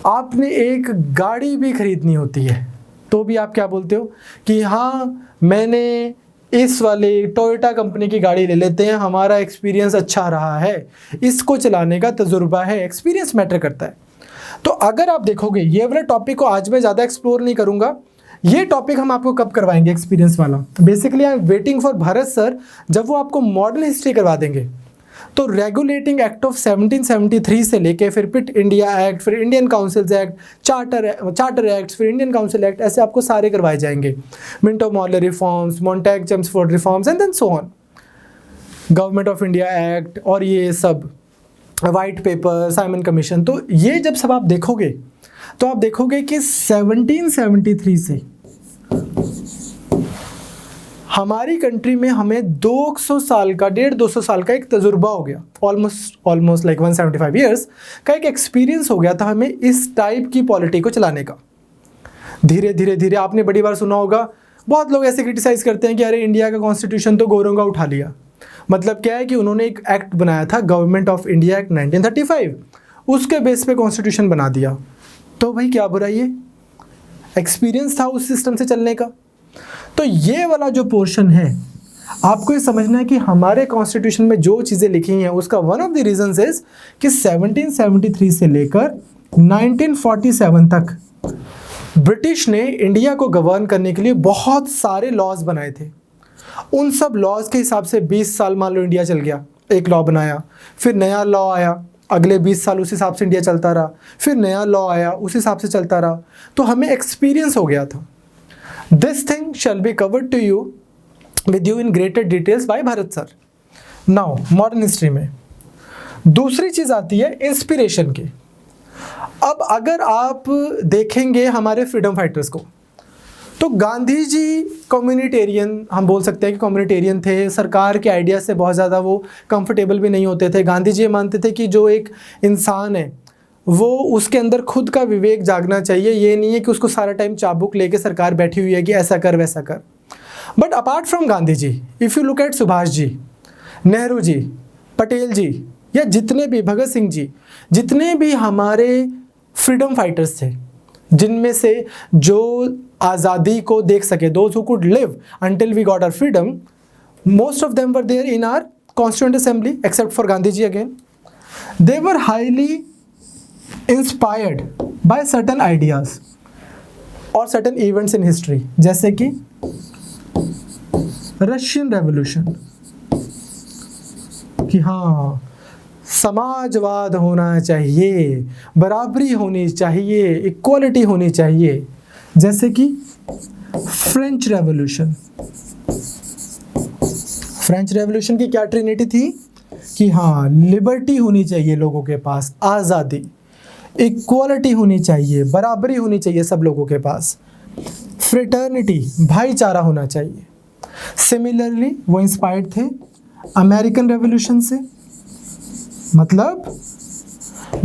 आपने एक गाड़ी भी खरीदनी होती है तो भी आप क्या बोलते हो कि हाँ मैंने इस वाले टोयोटा कंपनी की गाड़ी ले लेते हैं, हमारा एक्सपीरियंस अच्छा रहा है, इसको चलाने का तजुर्बा है. एक्सपीरियंस मैटर करता है. तो अगर आप देखोगे ये वाला टॉपिक को आज मैं ज़्यादा एक्सप्लोर नहीं करूँगा. ये टॉपिक हम आपको कब करवाएंगे एक्सपीरियंस वाला? Basically I am waiting for Bharat sir, जब वो आपको मॉडर्न हिस्ट्री करवा देंगे. तो रेगुलेटिंग एक्ट ऑफ 1773 से लेके फिर पिट इंडिया एक्ट, फिर Indian councils act, charter act, फिर इंडियन काउंसिल एक्ट, ऐसे आपको सारे करवाए जाएंगे. Minto Morley reforms, Montagu Chelmsford reforms and then so on. Government of India act और ये सब, वाइट पेपर, साइमन कमीशन. तो ये जब सब आप देखोगे तो आप देखोगे कि 1773 से हमारी कंट्री में हमें 200 साल का, 150-200 साल का एक तजुर्बा हो गया. ऑलमोस्ट लाइक 175 ईयर्स का एक एक्सपीरियंस हो गया था हमें इस टाइप की पॉलिटी को चलाने का. धीरे धीरे धीरे आपने बड़ी बार सुना होगा, बहुत लोग ऐसे क्रिटिसाइज़ करते हैं कि अरे इंडिया का कॉन्स्टिट्यूशन तो गोरों का उठा लिया. मतलब क्या है कि उन्होंने एक एक्ट बनाया था, गवर्नमेंट ऑफ इंडिया एक्ट 1935, उसके बेस पे कॉन्स्टिट्यूशन बना दिया. तो भाई क्या बुराई है, एक्सपीरियंस था उस सिस्टम से चलने का. तो ये वाला जो पोर्शन है आपको ये समझना है कि हमारे कॉन्स्टिट्यूशन में जो चीज़ें लिखी हैं उसका one of the reasons is कि 1773 से लेकर 1947 तक ब्रिटिश ने इंडिया को गवर्न करने के लिए बहुत सारे लॉज बनाए थे. उन सब लॉज के हिसाब से 20 साल मान लो इंडिया चल गया, एक लॉ बनाया, फिर नया लॉ आया, अगले 20 साल उस हिसाब से इंडिया चलता रहा, फिर नया लॉ आया, उस हिसाब से चलता रहा. तो हमें एक्सपीरियंस हो गया था. This thing shall be covered to you with you in greater details by Bharat sir. Now modern history में दूसरी चीज आती है इंस्पिरेशन की. अब अगर आप देखेंगे हमारे फ्रीडम फाइटर्स को, तो गांधी जी कम्युनिटेरियन, हम बोल सकते हैं कि कम्युनिटेरियन थे. सरकार के आइडिया से बहुत ज़्यादा वो कंफर्टेबल भी नहीं होते थे. गांधी जी ये मानते थे कि जो एक इंसान है वो उसके अंदर खुद का विवेक जागना चाहिए. ये नहीं है कि उसको सारा टाइम चाबुक लेके सरकार बैठी हुई है कि ऐसा कर वैसा कर. But apart from Gandhi ji, if you look at Subhash ji, Nehru ji, Patel ji, या जितने भी, भगत सिंह जी, जितने भी हमारे फ्रीडम फाइटर्स थे, जिनमें से जो आज़ादी को देख सके, those who could live until we got our freedom, most of them were there in our constituent assembly except for Gandhi ji again. They were highly inspired by certain ideas और सर्टन इवेंट्स इन हिस्ट्री, जैसे कि Russian revolution, कि हाँ समाजवाद होना चाहिए, बराबरी होनी चाहिए, इक्वालिटी होनी चाहिए. जैसे कि फ्रेंच रेवोल्यूशन. फ्रेंच रेवोल्यूशन की क्या ट्रिनिटी थी कि हाँ लिबर्टी होनी चाहिए लोगों के पास, आज़ादी, इक्वालिटी होनी चाहिए, बराबरी होनी चाहिए सब लोगों के पास, फ्रेटर्निटी, भाईचारा होना चाहिए. सिमिलरली वो इंस्पायर्ड थे अमेरिकन रेवोल्यूशन से. मतलब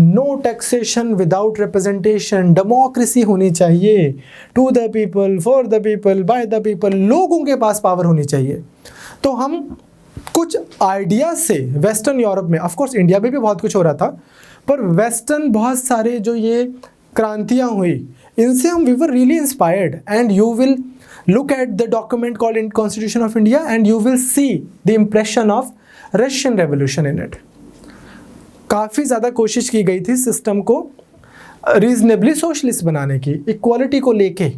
no taxation without representation, democracy होनी चाहिए, to the people, for the people, by the people, लोगों के पास पावर होनी चाहिए. तो हम कुछ आइडिया से वेस्टर्न यूरोप में, ऑफ कोर्स इंडिया में भी बहुत कुछ हो रहा था, पर वेस्टर्न बहुत सारे जो ये क्रांतियाँ हुई, इनसे हम we were really inspired. And you will look at the document called in Constitution of India and you will see the impression of Russian Revolution in it. काफ़ी ज़्यादा कोशिश की गई थी सिस्टम को रीजनेबली सोशलिस्ट बनाने की, इक्वालिटी को लेके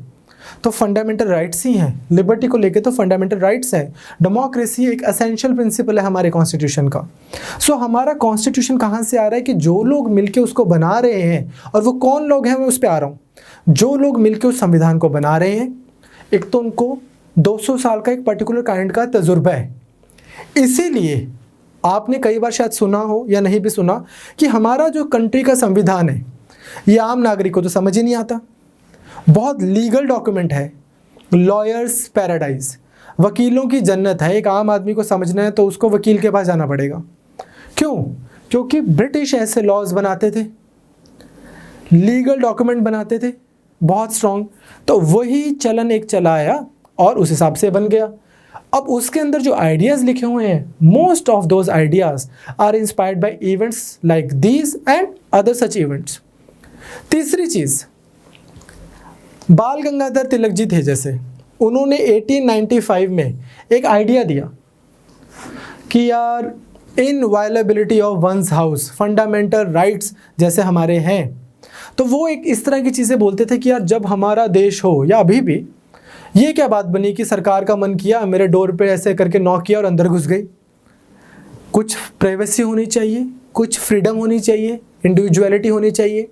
तो फंडामेंटल राइट्स ही हैं, लिबर्टी को लेके तो फंडामेंटल राइट्स हैं, डेमोक्रेसी एक एसेंशियल प्रिंसिपल है हमारे कॉन्स्टिट्यूशन का। सो हमारा कॉन्स्टिट्यूशन कहाँ से आ रहा है कि जो लोग मिलके उसको बना रहे हैं, और वो कौन लोग हैं मैं उस पर आ रहा हूँ, जो लोग मिलके उस संविधान को बना रहे हैं, एक तो उनको 200 साल का एक पर्टिकुलर काइंड का तजुर्बा है। इसीलिए आपने कई बार शायद सुना हो या नहीं भी सुना कि हमारा जो कंट्री का संविधान है ये आम नागरिक को तो समझ ही नहीं आता, बहुत लीगल डॉक्यूमेंट है, लॉयर्स पैराडाइज, वकीलों की जन्नत है। एक आम आदमी को समझना है तो उसको वकील के पास जाना पड़ेगा। क्यों? क्योंकि ब्रिटिश ऐसे लॉज बनाते थे, लीगल डॉक्यूमेंट बनाते थे बहुत स्ट्रॉन्ग, तो वही चलन एक चलाया और उस हिसाब से बन गया। अब उसके अंदर जो आइडियाज़ लिखे हुए हैं, most of those ideas are inspired by events like these and other such events. तीसरी चीज़, बाल गंगाधर तिलक जी थे जैसे, उन्होंने 1895 में एक आइडिया दिया कि यार inviolability of one's house, fundamental rights जैसे हमारे हैं, तो वो एक इस तरह की चीज़ें बोलते थे कि यार जब हमारा देश हो या अभी भी, ये क्या बात बनी कि सरकार का मन किया, मेरे डोर पे ऐसे करके नॉक किया और अंदर घुस गई। कुछ प्राइवेसी होनी चाहिए, कुछ फ्रीडम होनी चाहिए, इंडिविजुअलिटी होनी चाहिए।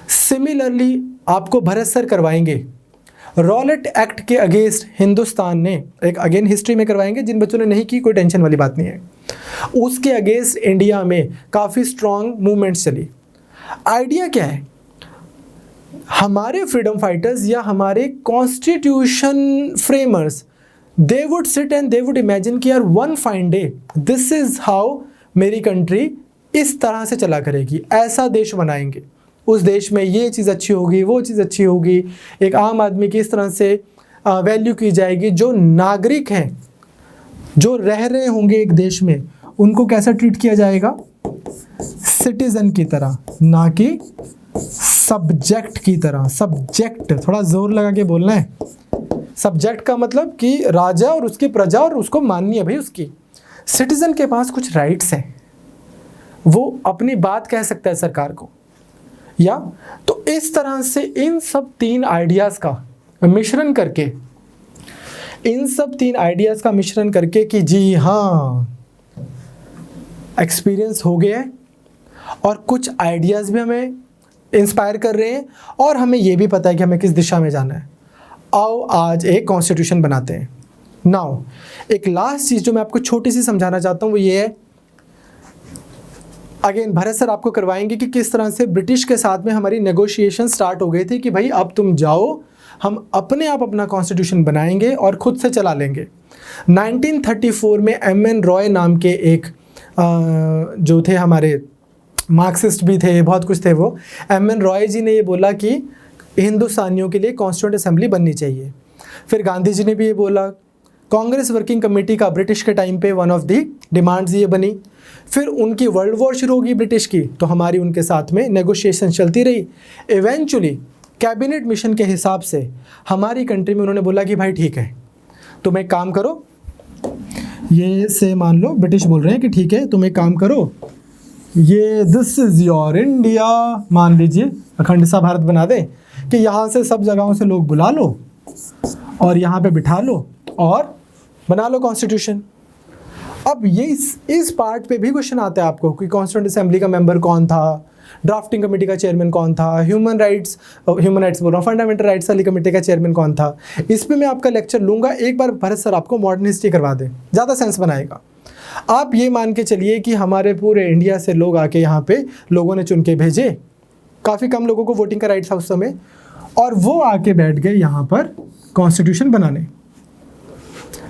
सिमिलरली आपको भरत सर करवाएंगे रॉलेट एक्ट के अगेंस्ट हिंदुस्तान ने, एक अगेन हिस्ट्री में करवाएंगे, जिन बच्चों ने नहीं की कोई टेंशन वाली बात नहीं है, उसके अगेंस्ट इंडिया में काफ़ी स्ट्रॉन्ग मूवमेंट्स चली। आइडिया क्या है, हमारे फ्रीडम फाइटर्स या हमारे constitution framers, they would sit and they would imagine कि यार one fine day this is how मेरी कंट्री इस तरह से चला करेगी, ऐसा देश बनाएंगे, उस देश में ये चीज़ अच्छी होगी, वो चीज़ अच्छी होगी, एक आम आदमी की इस तरह से वैल्यू की जाएगी, जो नागरिक हैं, जो रह रहे होंगे एक देश में, उनको कैसा ट्रीट किया जाएगा, सिटीजन की तरह, ना कि सब्जेक्ट की तरह। सब्जेक्ट थोड़ा जोर लगा के बोलना है, सब्जेक्ट का मतलब कि राजा और उसकी प्रजा और उसको माननी है भाई उसकी। सिटीजन के पास कुछ राइट्स हैं, वो अपनी बात कह सकता है सरकार को, या तो इस तरह से इन सब तीन आइडियाज़ का मिश्रण करके, कि जी हाँ एक्सपीरियंस हो गया है और कुछ आइडियाज़ भी हमें इंस्पायर कर रहे हैं और हमें ये भी पता है कि हमें किस दिशा में जाना है। आओ आज एक कॉन्स्टिट्यूशन बनाते हैं। नाउ एक लास्ट चीज़ जो मैं आपको छोटी सी समझाना चाहता हूँ वो ये है, अगेन भरत सर आपको करवाएंगे कि किस तरह से ब्रिटिश के साथ में हमारी नेगोशिएशन स्टार्ट हो गई थी कि भाई अब तुम जाओ, हम अपने आप अपना कॉन्स्टिट्यूशन बनाएंगे और ख़ुद से चला लेंगे। 1934 में M.N. रॉय नाम के एक जो थे हमारे मार्क्सिस्ट भी थे, बहुत कुछ थे, वो M.N. रॉय जी ने ये बोला कि हिंदुस्तानियों के लिए कॉन्स्टिट्यूंट असेंबली बननी चाहिए। फिर गांधी जी ने भी ये बोला, कांग्रेस वर्किंग कमेटी का ब्रिटिश के टाइम पे वन ऑफ दी डिमांड्स ये बनी। फिर उनकी वर्ल्ड वॉर शुरू होगी ब्रिटिश की, तो हमारी उनके साथ में नेगोशिएशन चलती रही। इवेंचुअली कैबिनेट मिशन के हिसाब से हमारी कंट्री में उन्होंने बोला कि भाई ठीक है, तुम एक काम करो, ये से मान लो ब्रिटिश बोल रहे हैं कि ठीक है तुम एक काम करो, ये दिस इज़ योर इंडिया, मान लीजिए अखंड सा भारत बना दे कि यहाँ से सब जगहों से लोग बुला लो और यहाँ पे बिठा लो और बना लो कॉन्स्टिट्यूशन। अब ये इस पार्ट पे भी क्वेश्चन आता है आपको कि कॉन्स्टिट्यूंट असेंबली का मेंबर कौन था, ड्राफ्टिंग कमेटी का चेयरमैन कौन था, ह्यूमन राइट्स बोल रहा हूँ, फंडामेंटल राइट्स वाली कमेटी का चेयरमैन कौन था। इस पे मैं आपका लेक्चर लूँगा, एक बार भरत सर आपको मॉडर्न हिस्ट्री करवा दें, ज़्यादा सेंस बनाएगा। आप ये मान के चलिए कि हमारे पूरे इंडिया से लोग आके यहाँ पे लोगों ने चुन के भेजे, काफ़ी कम लोगों को वोटिंग का राइट्स था उस समय, और वो आके बैठ गए यहाँ पर कॉन्स्टिट्यूशन बनाने।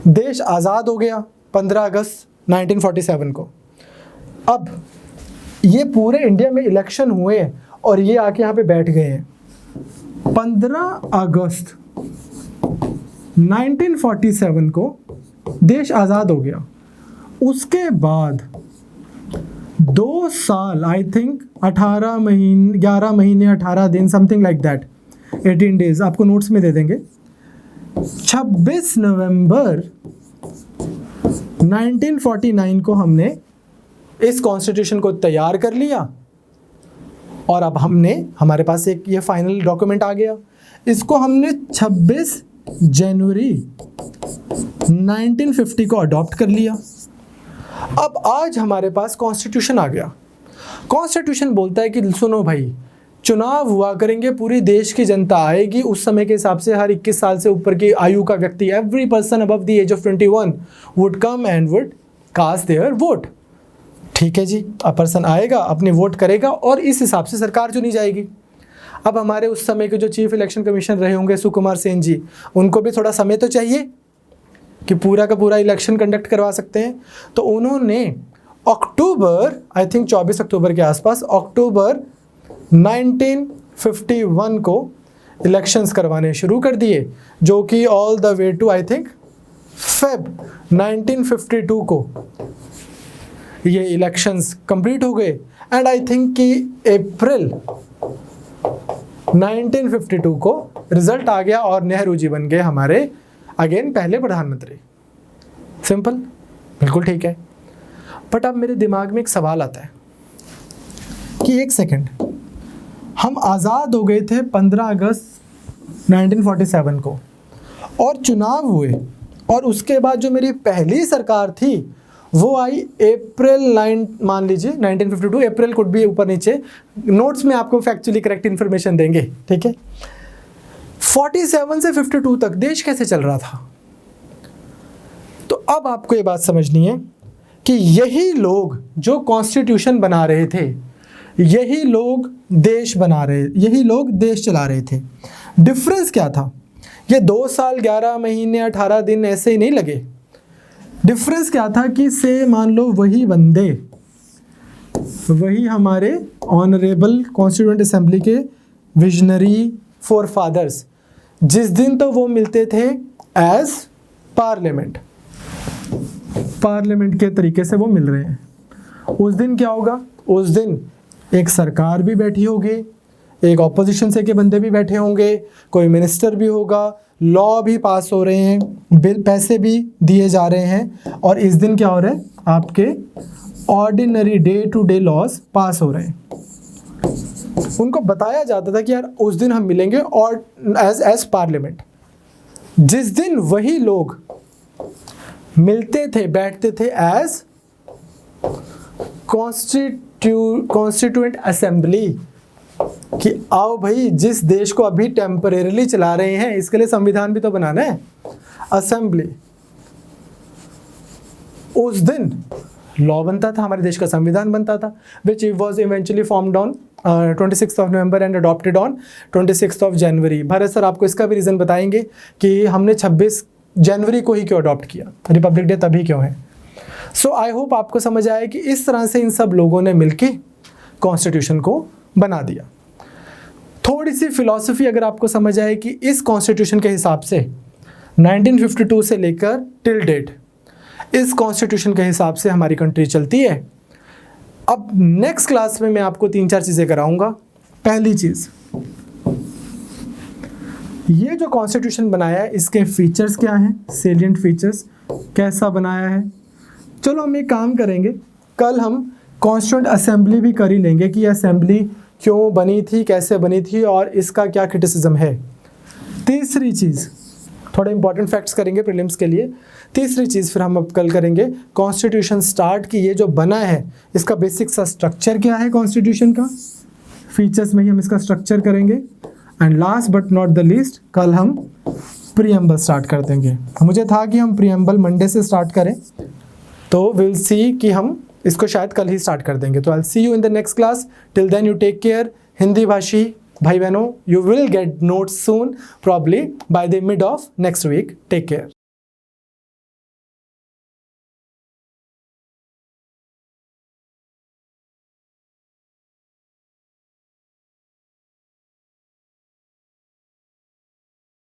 देश आज़ाद हो गया 15 अगस्त 1947 को। अब ये पूरे इंडिया में इलेक्शन हुए और ये आके यहाँ पे बैठ गए हैं। 15 अगस्त 1947 को देश आज़ाद हो गया उसके बाद 2 साल, आई थिंक 18 महीने, 11 महीने 18 दिन, समथिंग लाइक दैट, 18 डेज आपको नोट्स में दे देंगे। 26 नवंबर 1949 को हमने इस कॉन्स्टिट्यूशन को तैयार कर लिया और अब हमारे पास एक ये फाइनल डॉक्यूमेंट आ गया। इसको हमने 26 जनवरी 1950 को अडॉप्ट कर लिया। अब आज हमारे पास कॉन्स्टिट्यूशन आ गया। कॉन्स्टिट्यूशन बोलता है कि सुनो भाई, चुनाव हुआ करेंगे, पूरी देश की जनता आएगी, उस समय के हिसाब से हर 21 साल से ऊपर की आयु का व्यक्ति, every person above the age of 21 would come and would cast their vote. ठीक है जी, अ पर्सन आएगा, अपनी वोट करेगा और इस हिसाब से सरकार चुनी जाएगी। अब हमारे उस समय के जो चीफ इलेक्शन कमीशन रहे होंगे सुकुमार सेन जी, उनको भी थोड़ा समय तो चाहिए कि पूरा का पूरा इलेक्शन कंडक्ट करवा सकते हैं। तो उन्होंने अक्टूबर, आई थिंक 24 अक्टूबर के आसपास, अक्टूबर 1951 को इलेक्शंस करवाने शुरू कर दिए, जो कि all the way to I think Feb 1952 को ये इलेक्शंस कंप्लीट हो गए। एंड आई थिंक कि अप्रैल 1952 को रिजल्ट आ गया और नेहरू जी बन गए हमारे अगेन पहले प्रधानमंत्री। सिंपल, बिल्कुल ठीक है। बट अब मेरे दिमाग में एक सवाल आता है कि एक सेकंड, हम आज़ाद हो गए थे 15 अगस्त 1947 को और चुनाव हुए, और उसके बाद जो मेरी पहली सरकार थी वो आई अप्रैल 9, मान लीजिए 1952, अप्रैल कुड भी ऊपर नीचे, नोट्स में आपको फैक्चुअली करेक्ट इन्फॉर्मेशन देंगे, ठीक है। 47 से 52 तक देश कैसे चल रहा था? तो अब आपको ये बात समझनी है कि यही लोग जो कॉन्स्टिट्यूशन बना रहे थे, यही लोग देश बना रहे, यही लोग देश चला रहे थे। डिफरेंस क्या था? ये 2 साल 11 महीने 18 दिन ऐसे ही नहीं लगे। डिफरेंस क्या था कि से मान लो वही बंदे, वही हमारे ऑनरेबल कॉन्स्टिट्यूएंट असेंबली के विजनरी फोर फादर्स, जिस दिन तो वो मिलते थे एज पार्लियामेंट, पार्लियामेंट के तरीके से वो मिल रहे हैं, उस दिन क्या होगा? उस दिन एक सरकार भी बैठी होगी, एक ऑपोजिशन से के बंदे भी बैठे होंगे, कोई मिनिस्टर भी होगा, लॉ भी पास हो रहे हैं, बिल पैसे भी दिए जा रहे हैं, और इस दिन क्या हो रहा है? आपके ordinary day to day laws pass हो रहे हैं। उनको बताया जाता था कि यार उस दिन हम मिलेंगे और एज पार्लियामेंट। जिस दिन वही लोग मिलते थे, बैठते थे एज कॉन्स्टिट्यूएंट असेंबली, कि आओ भाई, जिस देश को अभी टेम्परेरीली चला रहे हैं इसके लिए संविधान भी तो बनाना है, असेंबली। उस दिन लॉ बनता था, हमारे देश का संविधान बनता था, which was eventually formed on 26 November and adopted on 26 January. Bharat sir आपको इसका भी रीज़न बताएंगे कि हमने 26 जनवरी को ही क्यों अडॉप्ट किया, रिपब्लिक डे तभी क्यों है। सो आई होप आपको समझ आया कि इस तरह से इन सब लोगों ने मिलके कॉन्स्टिट्यूशन को बना दिया। थोड़ी सी फिलॉसफी अगर आपको समझ आए कि इस कॉन्स्टिट्यूशन के हिसाब से 1952 से लेकर टिल डेट इस कॉन्स्टिट्यूशन के हिसाब से हमारी कंट्री चलती है। अब नेक्स्ट क्लास में मैं आपको 3-4 चीज़ें कराऊंगा। पहली चीज़, ये जो कॉन्स्टिट्यूशन बनाया है इसके फीचर्स क्या हैं, सेलिएंट फीचर्स, कैसा बनाया है। चलो हम एक काम करेंगे, कल हम कॉन्स्टिट्यूएंट असेंबली भी कर ही लेंगे कि असेंबली क्यों बनी थी, कैसे बनी थी और इसका क्या क्रिटिसिज्म है। तीसरी चीज़, थोड़े इंपॉर्टेंट फैक्ट्स करेंगे प्रीलिम्स के लिए। तीसरी चीज़ फिर हम अब कल करेंगे कॉन्स्टिट्यूशन स्टार्ट की, ये जो बना है इसका बेसिक सा स्ट्रक्चर क्या है कॉन्स्टिट्यूशन का, फीचर्स में ही हम इसका स्ट्रक्चर करेंगे। And last but not the least, कल हम प्रीएम्बल स्टार्ट कर देंगे। मुझे था कि हम प्रीएम्बल मंडे से स्टार्ट करें, तो विल सी कि हम इसको शायद कल ही स्टार्ट कर देंगे। तो I will see you in the next class. Till then you take care. Hindi भाषी भाई बहनों, you will get notes soon, probably by the mid of next week. Take care.